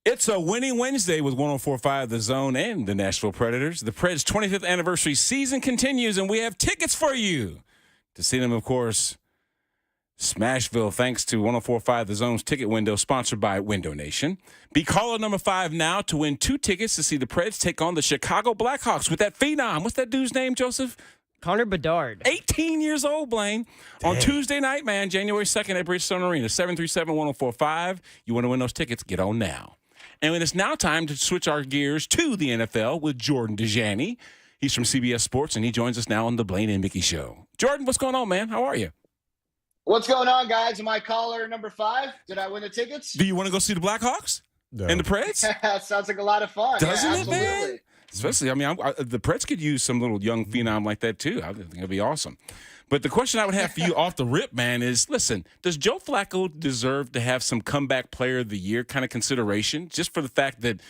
It's a winning Wednesday with 104.5 The Zone and the Nashville Predators. The Preds' 25th anniversary season continues, and we have tickets for you. To see them, of course, Smashville, thanks to 104.5 The Zone's ticket window, sponsored by Window Nation. Be caller number 5 now to win 2 tickets to see the Preds take on the Chicago Blackhawks with that phenom. What's that dude's name, Joseph? Connor Bedard. 18 years old, Blaine. On Tuesday night, man, January 2nd at Bridgestone Arena, 737-1045. You want to win those tickets? Get on now. And it's now time to switch our gears to the NFL with Jordan Dajani. He's from CBS Sports, and he joins us now on the Blaine and McKee Show. Jordan, what's going on, man? How are you? What's going on, guys? Am I caller number 5? Did I win the tickets? Do you want to go see the Blackhawks and the Preds? Sounds like a lot of fun. Doesn't yeah, it, man? Especially, I mean, the Preds could use some little young phenom like that, too. I think it'd be awesome. But the question I would have for you off the rip, man, is, listen, does Joe Flacco deserve to have some comeback player of the year kind of consideration, just for the fact that,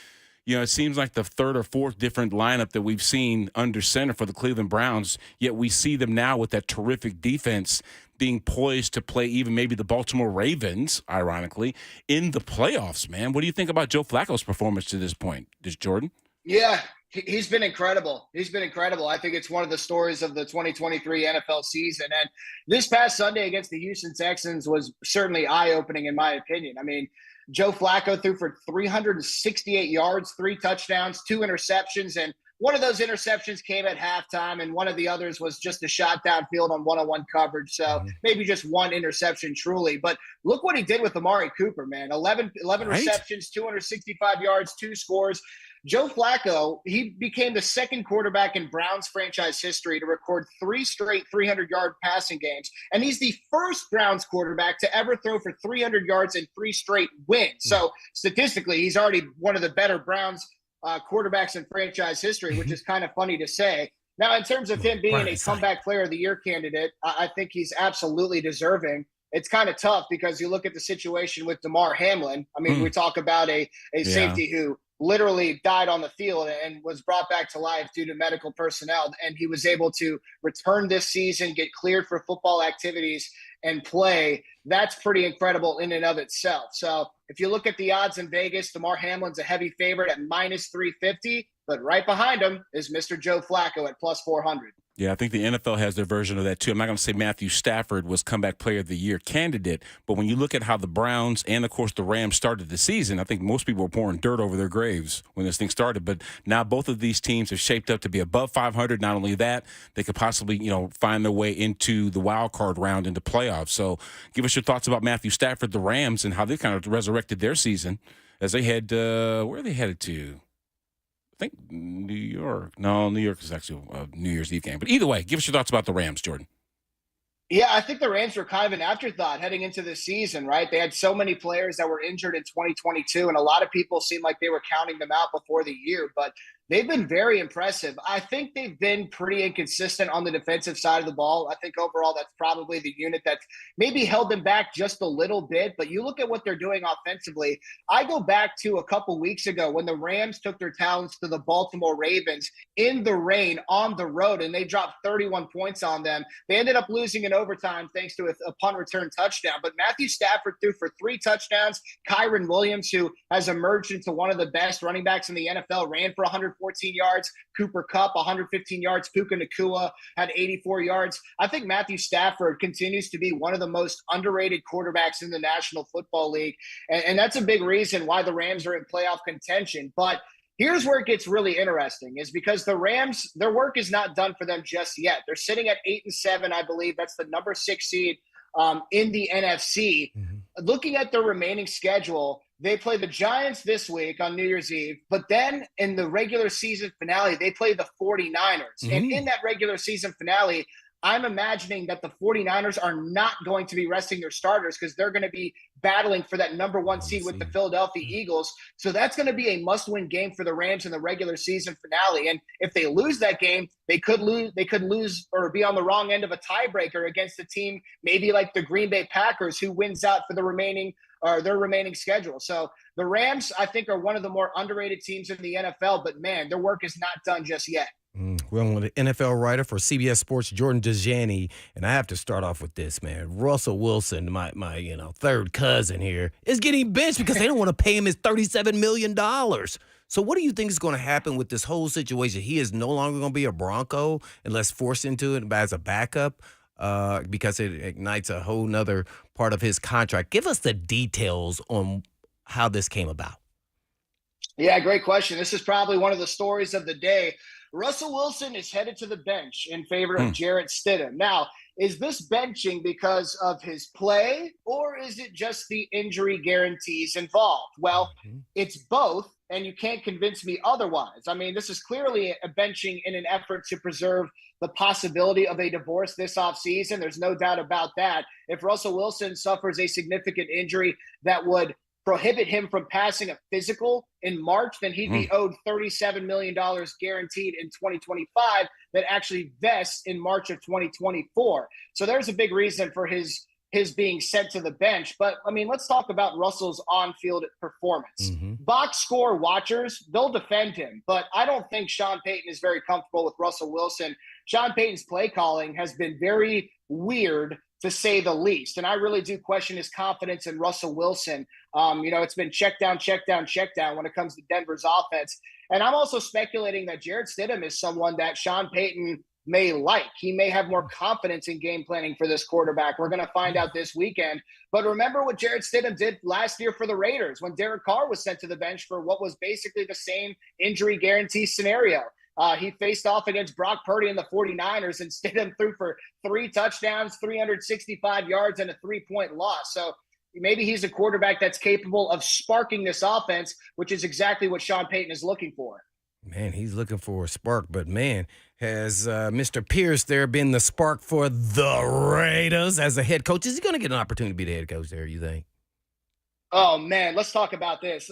you know, it seems like the 3rd or 4th different lineup that we've seen under center for the Cleveland Browns, yet we see them now with that terrific defense being poised to play even maybe the Baltimore Ravens, ironically, in the playoffs, man. What do you think about Joe Flacco's performance to this point, Jordan? Yeah, he's been incredible. He's been incredible. I think it's one of the stories of the 2023 NFL season. And this past Sunday against the Houston Texans was certainly eye-opening in my opinion. I mean, Joe Flacco threw for 368 yards, 3 touchdowns, 2 interceptions, and one of those interceptions came at halftime, and one of the others was just a shot downfield on one-on-one coverage. So maybe just one interception truly. But look what he did with Amari Cooper, man. 11 receptions, 265 yards, 2 scores. Joe Flacco, he became the second quarterback in Browns franchise history to record 3 straight 300-yard passing games. And he's the first Browns quarterback to ever throw for 300 yards in 3 straight wins. So statistically, he's already one of the better Browns quarterbacks in franchise history, which is kind of funny to say. Now, in terms of him being a comeback player of the year candidate, I think he's absolutely deserving. It's kind of tough because you look at the situation with Damar Hamlin. I mean, we talk about a safety who literally died on the field and was brought back to life due to medical personnel. And he was able to return this season, get cleared for football activities, and play. That's pretty incredible in and of itself. So if you look at the odds in Vegas, Damar Hamlin's a heavy favorite at minus 350, but right behind him is Mr. Joe Flacco at plus 400. Yeah, I think the NFL has their version of that, too. I'm not going to say Matthew Stafford was comeback player of the year candidate, but when you look at how the Browns and, of course, the Rams started the season, I think most people were pouring dirt over their graves when this thing started. But now both of these teams have shaped up to be above 500. Not only that, they could possibly, find their way into the wild card round into playoffs. So give us your thoughts about Matthew Stafford, the Rams, and how they kind of resurrected their season as they head where are they headed to? I think New York. No, New York is actually a New Year's Eve game. But either way, give us your thoughts about the Rams, Jordan. Yeah, I think the Rams were kind of an afterthought heading into this season, right? They had so many players that were injured in 2022, and a lot of people seemed like they were counting them out before the year. But they've been very impressive. I think they've been pretty inconsistent on the defensive side of the ball. I think overall that's probably the unit that maybe held them back just a little bit. But you look at what they're doing offensively. I go back to a couple weeks ago when the Rams took their talents to the Baltimore Ravens in the rain on the road, and they dropped 31 points on them. They ended up losing in overtime thanks to a punt return touchdown. But Matthew Stafford threw for 3 touchdowns. Kyron Williams, who has emerged into one of the best running backs in the NFL, ran for 114 yards. Cooper Kupp, 115 yards. Puka Nacua had 84 yards. I think Matthew Stafford continues to be one of the most underrated quarterbacks in the National Football League. And that's a big reason why the Rams are in playoff contention. But here's where it gets really interesting is because the Rams, their work is not done for them just yet. They're sitting at 8-7, I believe. That's the number 6 seed in the NFC. Looking at their remaining schedule, they play the Giants this week on New Year's Eve, but then in the regular season finale, they play the 49ers. And in that regular season finale, I'm imagining that the 49ers are not going to be resting their starters because they're going to be battling for that number 1 seed with the Philadelphia Eagles. So that's going to be a must-win game for the Rams in the regular season finale. And if they lose that game, they could lose or be on the wrong end of a tiebreaker against a team maybe like the Green Bay Packers, who wins out for their remaining schedule. So the Rams, I think, are one of the more underrated teams in the NFL, but man, their work is not done just yet. Well, I'm the NFL writer for CBS Sports, Jordan Dajani, and I have to start off with this, man. Russell Wilson, my third cousin here, is getting benched because they don't want to pay him his $37 million. So what do you think is going to happen with this whole situation? He is no longer going to be a Bronco unless forced into it as a backup because it ignites a whole nother part of his contract. Give us the details on how this came about. Yeah, great question. This is probably one of the stories of the day. Russell Wilson is headed to the bench in favor of Jarrett Stidham. Now, is this benching because of his play, or is it just the injury guarantees involved? Well, it's both, and you can't convince me otherwise. I mean, this is clearly a benching in an effort to preserve the possibility of a divorce this offseason. There's no doubt about that. If Russell Wilson suffers a significant injury that would prohibit him from passing a physical in March, then he'd be owed $37 million guaranteed in 2025 that actually vests in March of 2024. So there's a big reason for his being sent to the bench. But, I mean, let's talk about Russell's on-field performance. Box score watchers, they'll defend him. But I don't think Sean Payton is very comfortable with Russell Wilson. Sean Payton's play calling has been very weird, to say the least. And I really do question his confidence in Russell Wilson. It's been check down when it comes to Denver's offense. And I'm also speculating that Jarrett Stidham is someone that Sean Payton may like. He may have more confidence in game planning for this quarterback. We're going to find out this weekend. But remember what Jarrett Stidham did last year for the Raiders when Derek Carr was sent to the bench for what was basically the same injury guarantee scenario. He faced off against Brock Purdy and the 49ers, and Stidham threw for 3 touchdowns, 365 yards, and a 3-point loss. So maybe he's a quarterback that's capable of sparking this offense, which is exactly what Sean Payton is looking for. Man, he's looking for a spark, but man, has Mr. Pierce there been the spark for the Raiders as a head coach? Is he going to get an opportunity to be the head coach there, you think? Oh man, let's talk about this.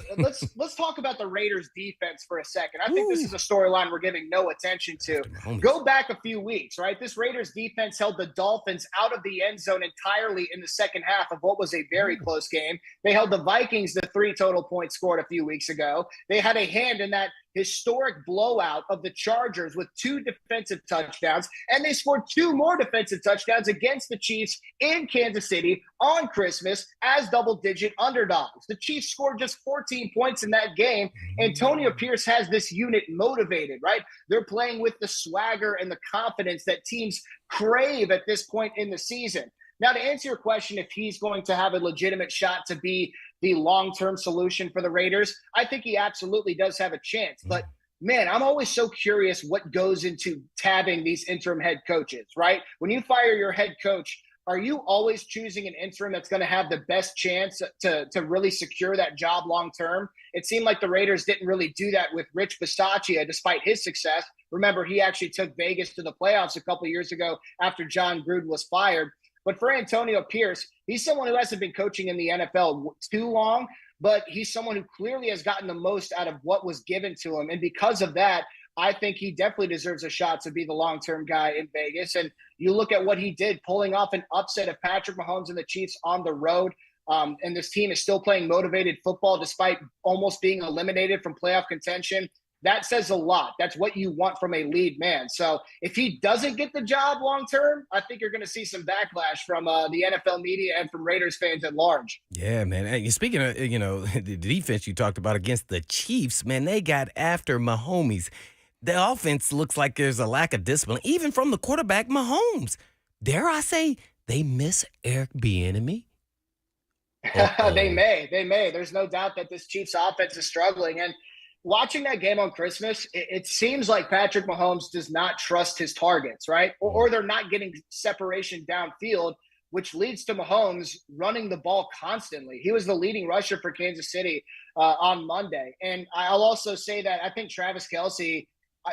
Let's talk about the Raiders defense for a second. I think this is a storyline we're giving no attention to. Go back a few weeks, right? This Raiders defense held the Dolphins out of the end zone entirely in the second half of what was a very close game. They held the Vikings to 3 total points scored a few weeks ago. They had a hand in that historic blowout of the Chargers with 2 defensive touchdowns, and they scored 2 more defensive touchdowns against the Chiefs in Kansas City on Christmas as double-digit underdogs. The Chiefs scored just 14 points in that game. Antonio Pierce has this unit motivated, right? They're playing with the swagger and the confidence that teams crave at this point in the season. Now, to answer your question, if he's going to have a legitimate shot to be the long-term solution for the Raiders, I think he absolutely does have a chance. But, man, I'm always so curious what goes into tabbing these interim head coaches, right? When you fire your head coach, are you always choosing an interim that's going to have the best chance to really secure that job long-term? It seemed like the Raiders didn't really do that with Rich Bisaccia, despite his success. Remember, he actually took Vegas to the playoffs a couple years ago after John Gruden was fired. But for Antonio Pierce, he's someone who hasn't been coaching in the NFL too long, but he's someone who clearly has gotten the most out of what was given to him. And because of that, I think he definitely deserves a shot to be the long-term guy in Vegas. And you look at what he did, pulling off an upset of Patrick Mahomes and the Chiefs on the road. And this team is still playing motivated football despite almost being eliminated from playoff contention. That says a lot. That's what you want from a lead man. So if he doesn't get the job long-term, I think you're going to see some backlash from the NFL media and from Raiders fans at large. Yeah, man. Hey, speaking of, the defense you talked about against the Chiefs, man, they got after Mahomes. The offense looks like there's a lack of discipline, even from the quarterback, Mahomes. Dare I say they miss Eric Bieniemy? They may. There's no doubt that this Chiefs offense is struggling. And watching that game on Christmas, it seems like Patrick Mahomes does not trust his targets, right? Or they're not getting separation downfield, which leads to Mahomes running the ball constantly. He was the leading rusher for Kansas City on Monday. And I'll also say that I think Travis Kelce,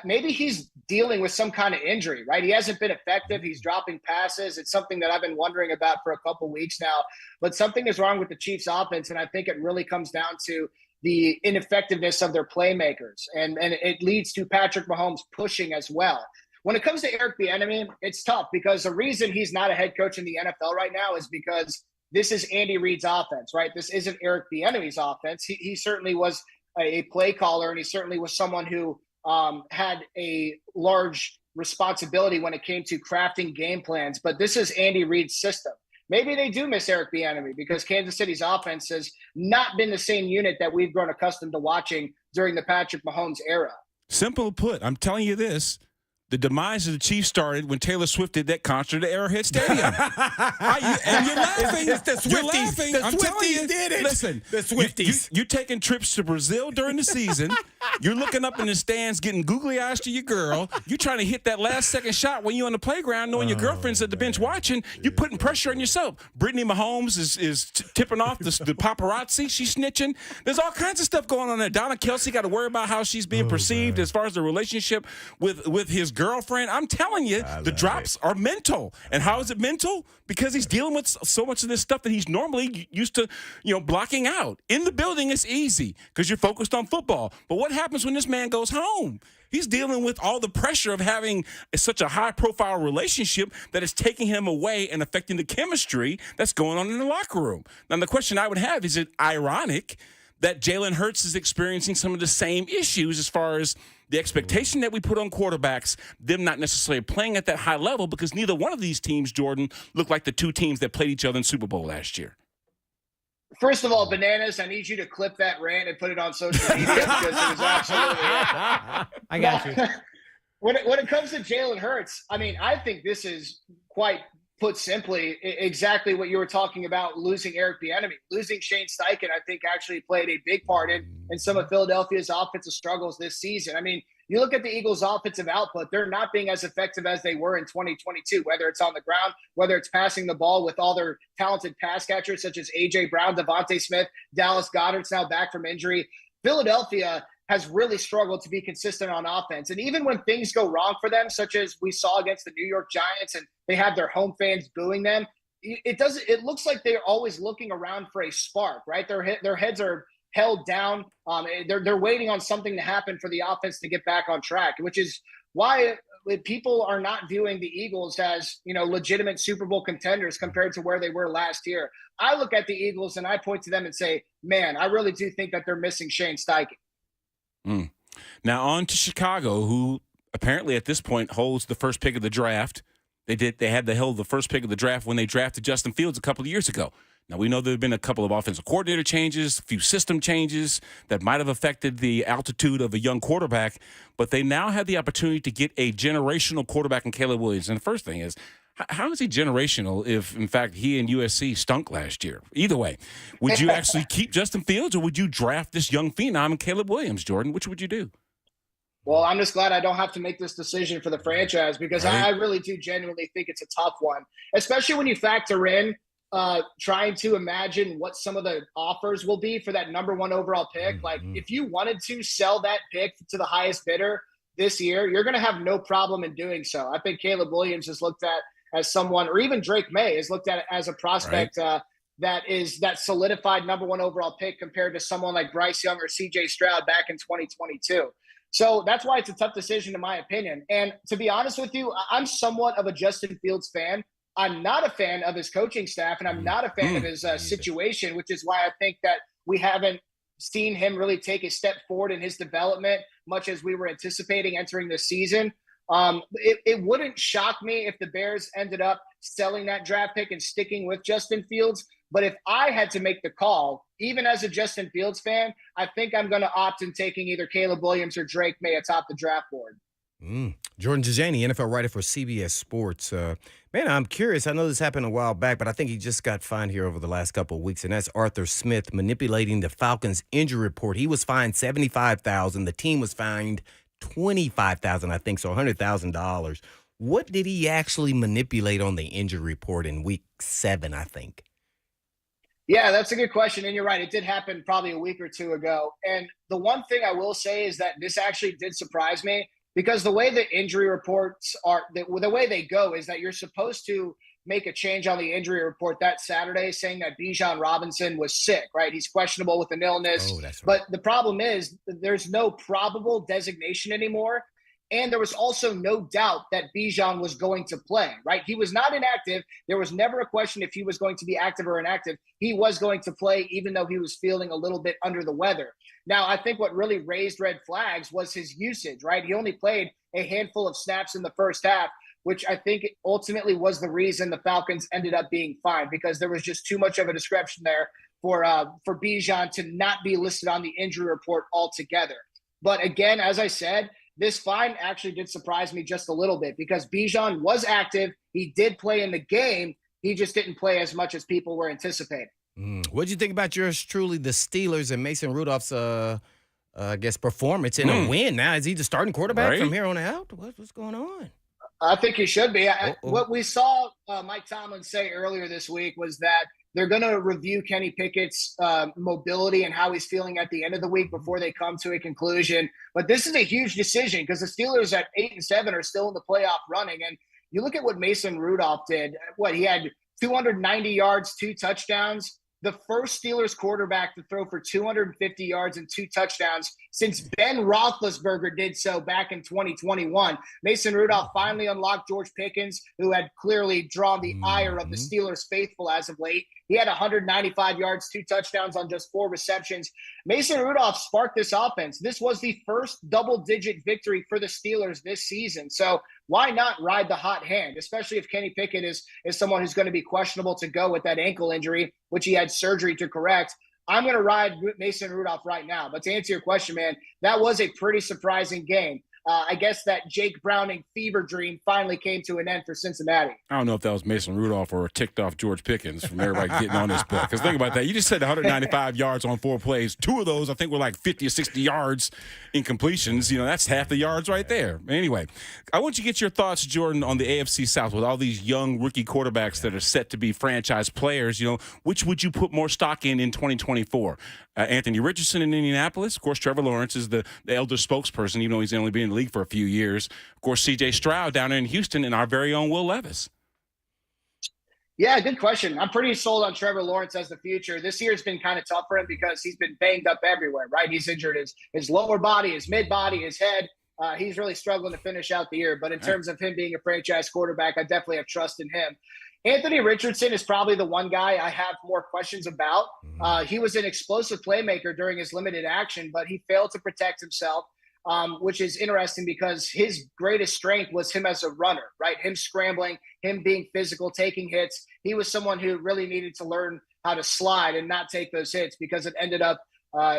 maybe he's dealing with some kind of injury, right? He hasn't been effective. He's dropping passes. It's something that I've been wondering about for a couple weeks now. But something is wrong with the Chiefs offense, and I think it really comes down to the ineffectiveness of their playmakers. And it leads to Patrick Mahomes pushing as well. When it comes to Eric Bieniemy, it's tough because the reason he's not a head coach in the NFL right now is because this is Andy Reid's offense, right? This isn't Eric Bieniemy's offense. He certainly was a play caller, and he certainly was someone who had a large responsibility when it came to crafting game plans, but this is Andy Reid's system. Maybe they do miss Eric Bieniemy because Kansas City's offense has not been the same unit that we've grown accustomed to watching during the Patrick Mahomes era. Simple put, I'm telling you this. The demise of the Chiefs started when Taylor Swift did that concert at Arrowhead Stadium. And you're laughing. It's the Swifties. You're laughing. The I'm telling you. Swifties did it. Listen, The Swifties. You're taking trips to Brazil during the season. You're looking up in the stands, getting googly eyes to your girl. You're trying to hit that last second shot when you're on the playground, knowing your girlfriend's at the bench watching. You're putting pressure on yourself. Brittany Mahomes is tipping off the paparazzi. She's snitching. There's all kinds of stuff going on there. Donna Kelsey got to worry about how she's being perceived as far as the relationship with his girlfriend. I'm telling you, the drops are mental. And how is it mental? Because he's dealing with so much of this stuff that he's normally used to, blocking out. In the building, it's easy because you're focused on football. But what happens when this man goes home? He's dealing with all the pressure of having such a high-profile relationship that is taking him away and affecting the chemistry that's going on in the locker room. Now, the question I would have, is it ironic that Jalen Hurts is experiencing some of the same issues as far as the expectation that we put on quarterbacks, them not necessarily playing at that high level, because neither one of these teams, Jordan, look like the two teams that played each other in Super Bowl last year? First of all, Bananas, I need you to clip that rant and put it on social media because it was absolutely I got you. When it comes to Jalen Hurts, I mean, I think this is quite put simply exactly what you were talking about, losing Eric Bieniemy. Losing Shane Steichen, I think, actually played a big part in some of Philadelphia's offensive struggles this season. I mean, you look at the Eagles' offensive output, they're not being as effective as they were in 2022, whether it's on the ground, whether it's passing the ball with all their talented pass catchers such as A.J. Brown, Devontae Smith, Dallas Goedert's now back from injury. Philadelphia has really struggled to be consistent on offense. And even when things go wrong for them, such as we saw against the New York Giants and they have their home fans booing them, it looks like they're always looking around for a spark, right? Their heads are held down. They're waiting on something to happen for the offense to get back on track, which is why people are not viewing the Eagles as, legitimate Super Bowl contenders compared to where they were last year. I look at the Eagles and I point to them and say, man, I really do think that they're missing Shane Steichen. Now on to Chicago, who apparently at this point holds the first pick of the draft. They had the held the first pick of the draft when they drafted Justin Fields a couple of years ago. Now, we know there have been a couple of offensive coordinator changes, a few system changes that might have affected the altitude of a young quarterback, but they now have the opportunity to get a generational quarterback in Caleb Williams. And the first thing is, how is he generational if, in fact, he and USC stunk last year? Either way, would you actually keep Justin Fields or would you draft this young phenom in Caleb Williams, Jordan? Which would you do? Well, I'm just glad I don't have to make this decision for the franchise because I really do genuinely think it's a tough one, especially when you factor in trying to imagine what some of the offers will be for that number 1 overall pick. Like, if you wanted to sell that pick to the highest bidder this year, you're going to have no problem in doing so. I think Caleb Williams is looked at as someone, or even Drake May is looked at as a prospect that solidified number 1 overall pick compared to someone like Bryce Young or CJ Stroud back in 2022. So that's why it's a tough decision, in my opinion. And to be honest with you, I'm somewhat of a Justin Fields fan. I'm not a fan of his coaching staff, and I'm not a fan of his situation, which is why I think that we haven't seen him really take a step forward in his development, much as we were anticipating entering this season. It wouldn't shock me if the Bears ended up selling that draft pick and sticking with Justin Fields. But if I had to make the call, even as a Justin Fields fan, I think I'm going to opt in taking either Caleb Williams or Drake May atop the draft board. Jordan Dajani, NFL writer for CBS Sports. Man, I'm curious. I know this happened a while back, but I think he just got fined here over the last couple of weeks, and that's Arthur Smith manipulating the Falcons' injury report. He was fined $75,000. The team was fined $25,000, I think, so $100,000. What did he actually manipulate on the injury report in week 7, I think? Yeah, that's a good question. And you're right. It did happen probably a week or two ago. And the one thing I will say is that this actually did surprise me because the way the injury reports are, the way they go is that you're supposed to make a change on the injury report that Saturday saying that Bijan Robinson was sick, right? He's questionable with an illness. Oh, that's right. But the problem is there's no probable designation anymore. And there was also no doubt that Bijan was going to play, right? He was not inactive. There was never a question if he was going to be active or inactive. He was going to play, even though he was feeling a little bit under the weather. Now, I think what really raised red flags was his usage, right? He only played a handful of snaps in the first half, which I think ultimately was the reason the Falcons ended up being fined, because there was just too much of a discretion there for Bijan to not be listed on the injury report altogether. But again, as I said, this fine actually did surprise me just a little bit, because Bijan was active. He did play in the game. He just didn't play as much as people were anticipating. What did you think about yours truly, the Steelers, and Mason Rudolph's, performance in a win? Now, is he the starting quarterback from here on out? What's going on? I think he should be. What we saw Mike Tomlin say earlier this week was that they're going to review Kenny Pickett's mobility and how he's feeling at the end of the week before they come to a conclusion. But this is a huge decision, because the Steelers at 8-7 are still in the playoff running. And you look at what Mason Rudolph did. He had 290 yards, 2 touchdowns. The first Steelers quarterback to throw for 250 yards and 2 touchdowns since Ben Roethlisberger did so back in 2021. Mason Rudolph finally unlocked George Pickens, who had clearly drawn the ire of the Steelers faithful as of late. He had 195 yards, 2 touchdowns on just 4 receptions. Mason Rudolph sparked this offense. This was the first double-digit victory for the Steelers this season. So why not ride the hot hand, especially if Kenny Pickett is someone who's going to be questionable to go with that ankle injury, which he had surgery to correct. I'm going to ride Mason Rudolph right now. But to answer your question, man, that was a pretty surprising game. I guess that Jake Browning fever dream finally came to an end for Cincinnati. I don't know if that was Mason Rudolph or ticked off George Pickens from everybody getting on this book. Because think about that. You just said 195 yards on 4 plays. 2 of those, I think, were like 50 or 60 yards in completions. That's half the yards right there. Anyway, I want you to get your thoughts, Jordan, on the AFC South with all these young rookie quarterbacks that are set to be franchise players. Which would you put more stock in 2024? Anthony Richardson in Indianapolis. Of course, Trevor Lawrence is the elder spokesperson, even though he's only been in the league for a few years. Of course, C.J. Stroud down in Houston, and our very own Will Levis. Yeah, good question. I'm pretty sold on Trevor Lawrence as the future. This year's been kind of tough for him because he's been banged up everywhere, right? He's injured his lower body, his mid body, his head. He's really struggling to finish out the year. But in terms of him being a franchise quarterback, I definitely have trust in him. Anthony Richardson is probably the one guy I have more questions about. He was an explosive playmaker during his limited action, but he failed to protect himself, which is interesting because his greatest strength was him as a runner, right? Him scrambling, him being physical, taking hits. He was someone who really needed to learn how to slide and not take those hits, because it ended up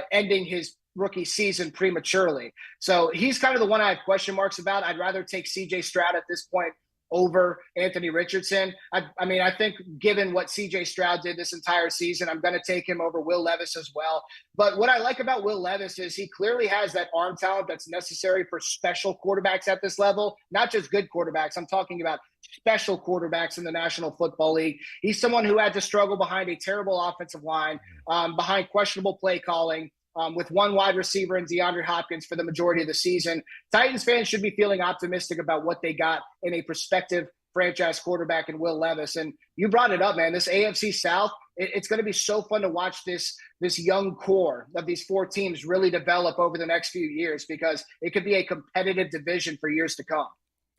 ending his rookie season prematurely. So he's kind of the one I have question marks about. I'd rather take C.J. Stroud at this point over Anthony Richardson. I think given what C.J. Stroud did this entire season, I'm going to take him over Will Levis as well. But what I like about Will Levis is he clearly has that arm talent that's necessary for special quarterbacks at this level, not just good quarterbacks. I'm talking about special quarterbacks in the National Football League. He's someone who had to struggle behind a terrible offensive line, behind questionable play calling, with one wide receiver in DeAndre Hopkins for the majority of the season. Titans fans should be feeling optimistic about what they got in a prospective franchise quarterback in Will Levis. And you brought it up, man. This AFC South, it's going to be so fun to watch this young core of these 4 teams really develop over the next few years, because it could be a competitive division for years to come.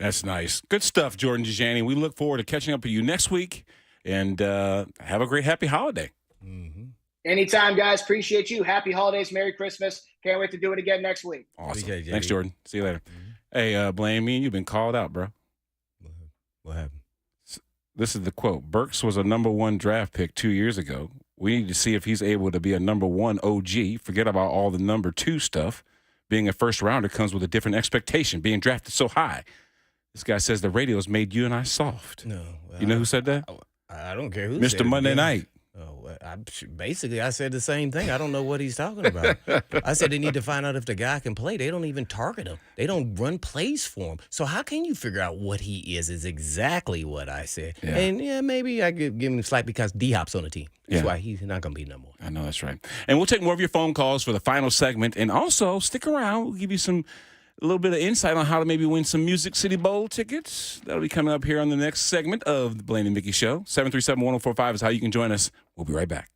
That's nice. Good stuff, Jordan Dajani. We look forward to catching up with you next week, and have a great, happy holiday. Mm-hmm. Anytime, guys. Appreciate you. Happy holidays. Merry Christmas. Can't wait to do it again next week. Awesome. Okay, Thanks, Jordan. See you later. Mm-hmm. Hey, Blaine, me and you've been called out, bro. What happened? This is the quote. Burks was a number 1 draft pick 2 years ago. We need to see if he's able to be a number 1 OG. Forget about all the number 2 stuff. Being a first rounder comes with a different expectation. Being drafted so high. This guy says the radio's made you and I soft. No. You know who said that? I don't care who said Mr. Monday Night. Oh, I said the same thing. I don't know what he's talking about. I said they need to find out if the guy can play. They don't even target him. They don't run plays for him. So how can you figure out what he is exactly what I said. Yeah. And, maybe I give him slack because D-Hop's on the team. That's why he's not going to be number 1. I know, that's right. And we'll take more of your phone calls for the final segment. And also, stick around. We'll give you a little bit of insight on how to maybe win some Music City Bowl tickets. That'll be coming up here on the next segment of the Blaine and McKee Show. 737-1045 is how you can join us. We'll be right back.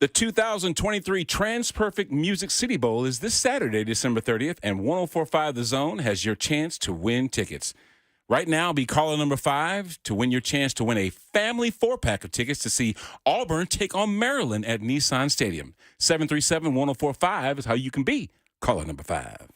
The 2023 TransPerfect Music City Bowl is this Saturday, December 30th, and 104.5 The Zone has your chance to win tickets. Right now, be caller number 5 to win your chance to win a family 4-pack of tickets to see Auburn take on Maryland at Nissan Stadium. 737-1045 is how you can be caller number 5.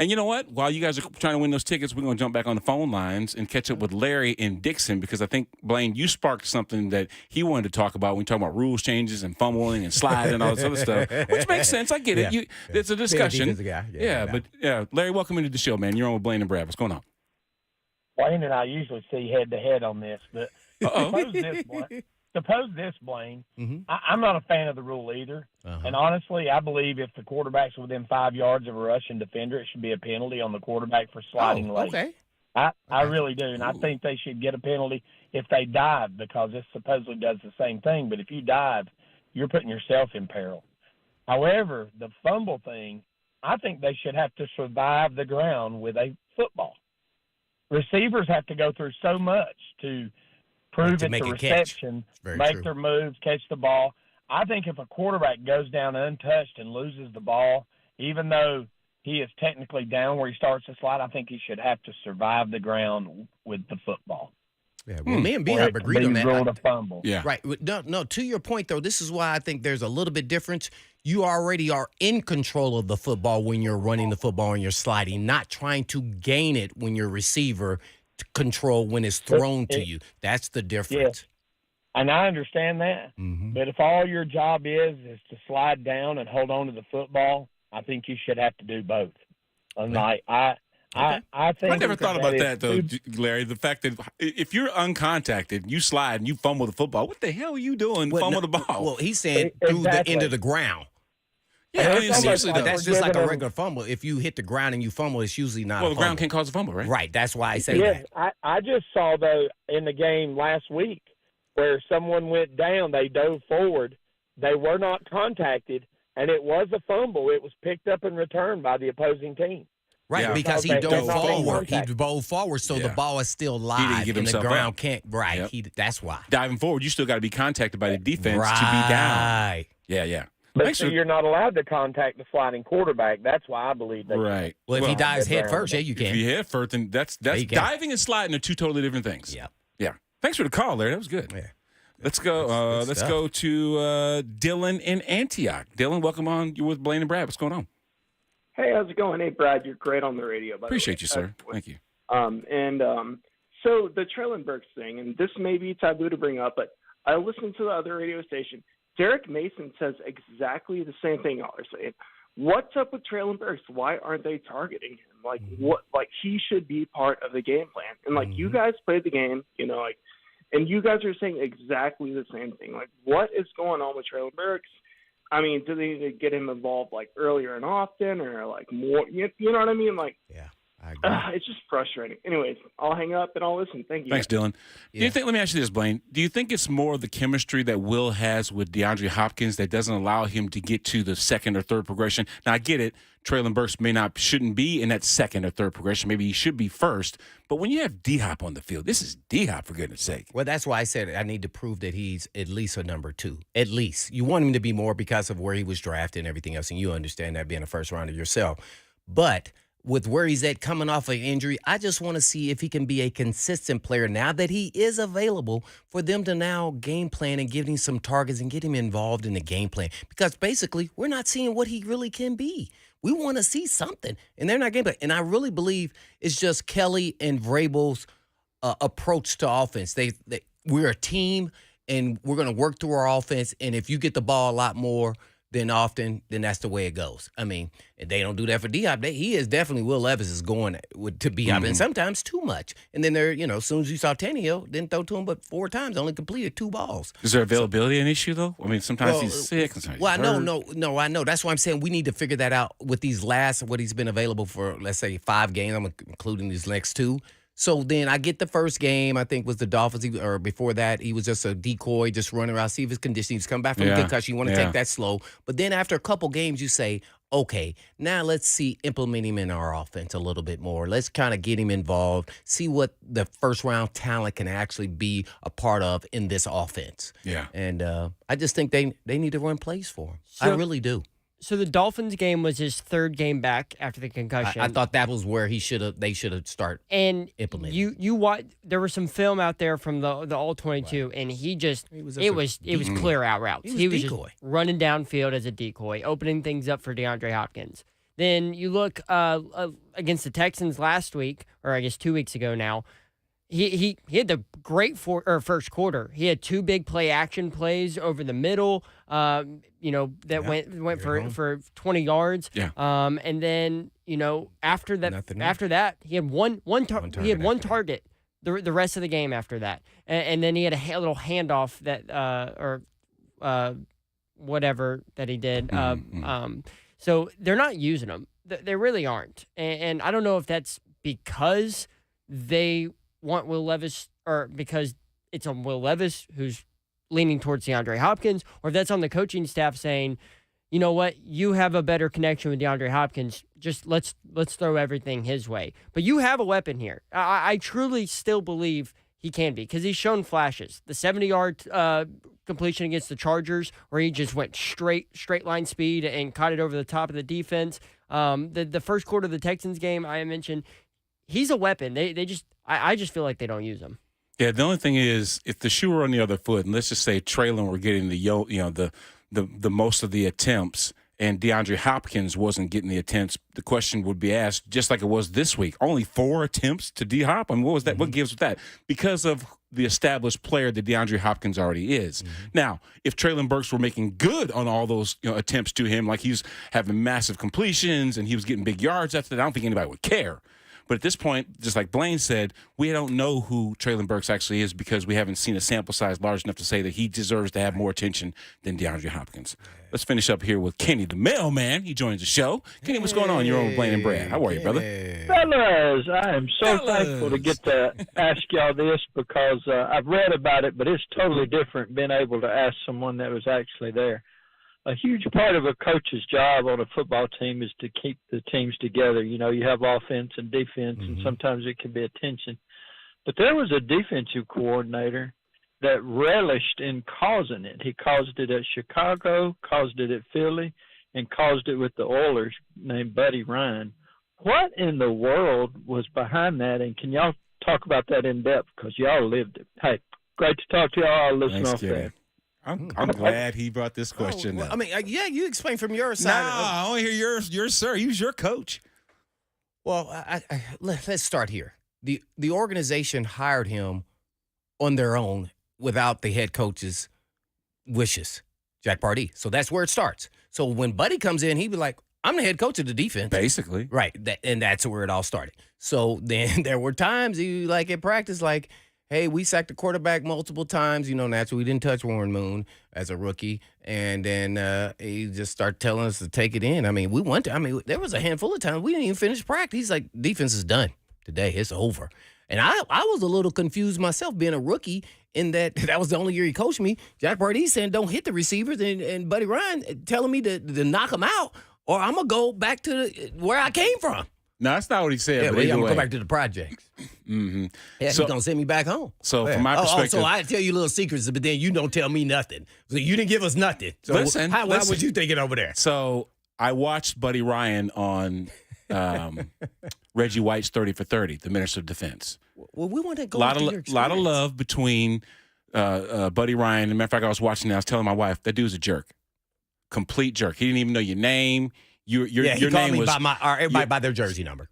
And you know what? While you guys are trying to win those tickets, we're going to jump back on the phone lines and catch up with Larry in Dixon, because I think, Blaine, you sparked something that he wanted to talk about when we talk about rules changes and fumbling and sliding and all this other stuff, which makes sense. I get it. It's a discussion. Larry, welcome into the show, man. You're on with Blaine and Brad. What's going on? Blaine and I usually see head-to-head on this, but suppose this, Blaine. I'm not a fan of the rule either. And honestly, I believe if the quarterback's within 5 yards of a rushing defender, it should be a penalty on the quarterback for sliding late. Okay. I really do, and I think they should get a penalty if they dive, because this supposedly does the same thing. But if you dive, you're putting yourself in peril. However, the fumble thing, I think they should have to survive the ground with a football. Receivers have to go through so much to prove it's a reception, make their moves, catch the ball. I think if a quarterback goes down untouched and loses the ball, even though he is technically down where he starts to slide, I think he should have to survive the ground with the football. Yeah, well, me and B have agreed on that. Ruled a fumble. Yeah. Right. No, to your point, though, this is why I think there's a little bit difference. You already are in control of the football when you're running the football and you're sliding, not trying to gain it when you're receiver to control when it's thrown to you. That's the difference. Yeah. And I understand that. But if all your job is to slide down and hold on to the football, I think you should have to do both. And I think I never thought about that, though, Larry. The fact that if you're uncontacted, you slide and you fumble the football, what the hell are you doing? Fumble the ball. Well, he's saying through the end of the ground. Yeah, I mean, seriously, though. That's just like a regular fumble. If you hit the ground and you fumble, it's usually not. Well, the ground can't cause a fumble, right? Right. That's why I say that. I just saw, though, in the game last week where someone went down, they dove forward, they were not contacted, and it was a fumble. It was picked up and returned by the opposing team. Right, because he dove forward. He dove forward, so the ball is still live, and the ground can't. Right, that's why. Diving forward, you still got to be contacted by the defense to be down. Yeah. But you're not allowed to contact the sliding quarterback. That's why I believe that. Right. Well, if he dives head first, you can. If you head first, then that's diving and sliding are two totally different things. Yeah. Thanks for the call, Larry. That was good. Yeah. Let's go. Let's go to Dylan in Antioch. Dylan, welcome on. You're with Blaine and Brad. What's going on? Hey, how's it going? Hey, Brad, you're great on the radio. Appreciate you, sir. Thank you. So the Traylon Burks thing, and this may be taboo to bring up, but I listened to the other radio station. Derek Mason says exactly the same thing y'all are saying. What's up with Traylon Burks? Why aren't they targeting him? Like, what? Like, he should be part of the game plan. And, like, you guys played the game, and you guys are saying exactly the same thing. Like, what is going on with Traylon Burks? I mean, do they need to get him involved, like, earlier and often, or, like, more? You know what I mean? Like, I agree. It's just frustrating. Anyways, I'll hang up and I'll listen. Thank you. Thanks, Dylan. Do you think? Let me ask you this, Blaine. Do you think it's more of the chemistry that Will has with DeAndre Hopkins that doesn't allow him to get to the second or third progression? Now, I get it. Traylon Burks shouldn't be in that second or third progression. Maybe he should be first. But when you have D-Hop on the field, this is D-Hop, for goodness sake. Well, that's why I said I need to prove that he's at least a number 2. At least. You want him to be more because of where he was drafted and everything else, and you understand that being a first rounder yourself. But with where he's at coming off an injury, I just want to see if he can be a consistent player now that he is available for them to now game plan and give him some targets and get him involved in the game plan. Because basically, we're not seeing what he really can be. We want to see something, and they're not game plan. And I really believe it's just Kelly and Vrabel's approach to offense. We're a team, and we're going to work through our offense, and if you get the ball a lot more then that's the way it goes. I mean, they don't do that for D-Hop. He is definitely, Will Levis is going to B-Hop, and sometimes too much. And then as soon as you saw Tannehill, didn't throw to him but 4 times, only completed 2 balls. Is there availability an issue, though? I mean, sometimes he's sick. Sometimes I know. That's why I'm saying we need to figure that out with these what he's been available for, let's say, 5 games. I'm including these next 2. So then I get the first game, I think was the Dolphins, or before that, he was just a decoy, just running around, see if his conditioning. He's come back from a concussion. You want to take that slow. But then after a couple games, you say, okay, now let's see, implement him in our offense a little bit more. Let's kind of get him involved, see what the first-round talent can actually be a part of in this offense. Yeah. And I just think they need to run plays for him. I really do. So the Dolphins game was his third game back after the concussion. I thought that was where they should have started implementing. You watch. There was some film out there from the All 22, and it was clear out routes. He was just decoy. running downfield as a decoy, opening things up for DeAndre Hopkins. Then you look against the Texans last week, or I guess 2 weeks ago now. He had the great first quarter. He had 2 big play action plays over the middle. Went for 20 yards. Yeah. And then after that he had one target. The rest of the game after that, and then he had a little handoff that whatever that he did. So they're not using him. They really aren't. And I don't know if that's because they want Will Levis, or because it's on Will Levis who's leaning towards DeAndre Hopkins, or if that's on the coaching staff saying, you know what, you have a better connection with DeAndre Hopkins, just let's throw everything his way. But you have a weapon here. I truly still believe he can be, because he's shown flashes. The 70-yard completion against the Chargers, where he just went straight line speed and caught it over the top of the defense. The first quarter of the Texans game I mentioned, he's a weapon. I just feel like they don't use him. Yeah, the only thing is, if the shoe were on the other foot, and let's just say Traylon were getting the most of the attempts, and DeAndre Hopkins wasn't getting the attempts, the question would be asked, just like it was this week. Only 4 attempts to D-Hop? I mean, what was that? What gives with that? Because of the established player that DeAndre Hopkins already is. Now, if Traylon Burks were making good on all those attempts to him, like he's having massive completions and he was getting big yards after that, I don't think anybody would care. But at this point, just like Blaine said, we don't know who Traylon Burks actually is, because we haven't seen a sample size large enough to say that he deserves to have more attention than DeAndre Hopkins. Let's finish up here with Kenny the mailman. He joins the show. Kenny, what's going on? You're on with Blaine and Brad. How are you, brother? Fellas, I am so thankful to get to ask y'all this, because I've read about it, but it's totally different being able to ask someone that was actually there. A huge part of a coach's job on a football team is to keep the teams together. You have offense and defense, and sometimes it can be a tension. But there was a defensive coordinator that relished in causing it. He caused it at Chicago, caused it at Philly, and caused it with the Oilers, named Buddy Ryan. What in the world was behind that, and can y'all talk about that in depth, because y'all lived it? Hey, great to talk to y'all. I'll listen off there. I'm glad he brought this question up. I mean, you explain from your side. No, I want to hear yours, sir. He's your coach. Well, let's start here. The organization hired him on their own without the head coach's wishes, Jack Pardee. So that's where it starts. So when Buddy comes in, he'd be like, I'm the head coach of the defense. Basically. Right. And that's where it all started. So then there were times in practice, like, hey, we sacked the quarterback multiple times. Naturally, we didn't touch Warren Moon as a rookie. And then he just started telling us to take it in. I mean, there was a handful of times we didn't even finish practice. He's like, defense is done today. It's over. And I was a little confused myself being a rookie, in that was the only year he coached me. Jack Pardee saying, don't hit the receivers, and Buddy Ryan telling me to knock them out, or I'm going to go back to where I came from. No, that's not what he said. Yeah, but I'm going to go back to the projects. Mm-hmm. Yeah, he's going to send me back home. So from my perspective. So I tell you little secrets, but then you don't tell me nothing. So you didn't give us nothing. So listen. Why would you think it over there? So I watched Buddy Ryan on Reggie White's 30 for 30, the Minister of Defense. Well, we want to go a lot of love between Buddy Ryan. As a matter of fact, I was watching that. I was telling my wife, that dude's a jerk. Complete jerk. He didn't even know your name. Your name was everybody by their jersey number.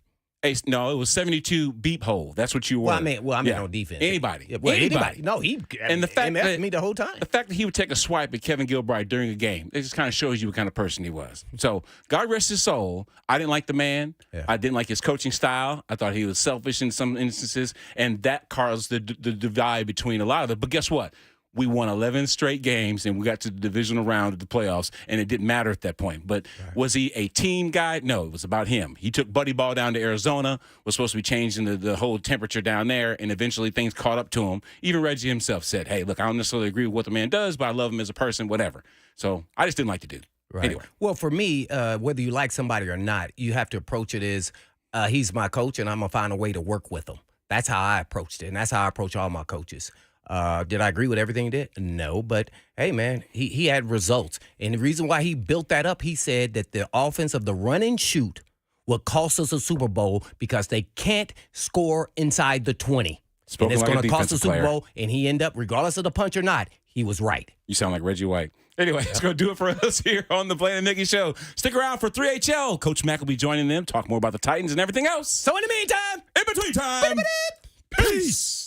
No, it was 72 beep hole. That's what you were. I mean on defense. Anybody. Yeah, anybody. No, and the fact that me the whole time. The fact that he would take a swipe at Kevin Gilbride during a game, it just kind of shows you what kind of person he was. So God rest his soul. I didn't like the man. Yeah. I didn't like his coaching style. I thought he was selfish in some instances, and that caused the divide between a lot of them. But guess what? We won 11 straight games, and we got to the divisional round of the playoffs, and it didn't matter at that point. But was he a team guy? No, it was about him. He took Buddy Ball down to Arizona, was supposed to be changing the whole temperature down there, and eventually things caught up to him. Even Reggie himself said, hey, look, I don't necessarily agree with what the man does, but I love him as a person, whatever. So I just didn't like the dude. Right. Anyway. Well, for me, whether you like somebody or not, you have to approach it as he's my coach, and I'm going to find a way to work with him. That's how I approached it, and that's how I approach all my coaches. Did I agree with everything he did? No, but hey, man, he had results. And the reason why he built that up, he said that the offense of the run and shoot will cost us a Super Bowl because they can't score inside the 20. Spoken and it's like going a to cost the defensive Super player. Bowl, and he ended up, regardless of the punch or not, he was right. You sound like Reggie White. Anyway, it's going to do it for us here on the Blaine and Mickey Show. Stick around for 3HL. Coach Mack will be joining them, talk more about the Titans and everything else. So in the meantime, in between time, peace.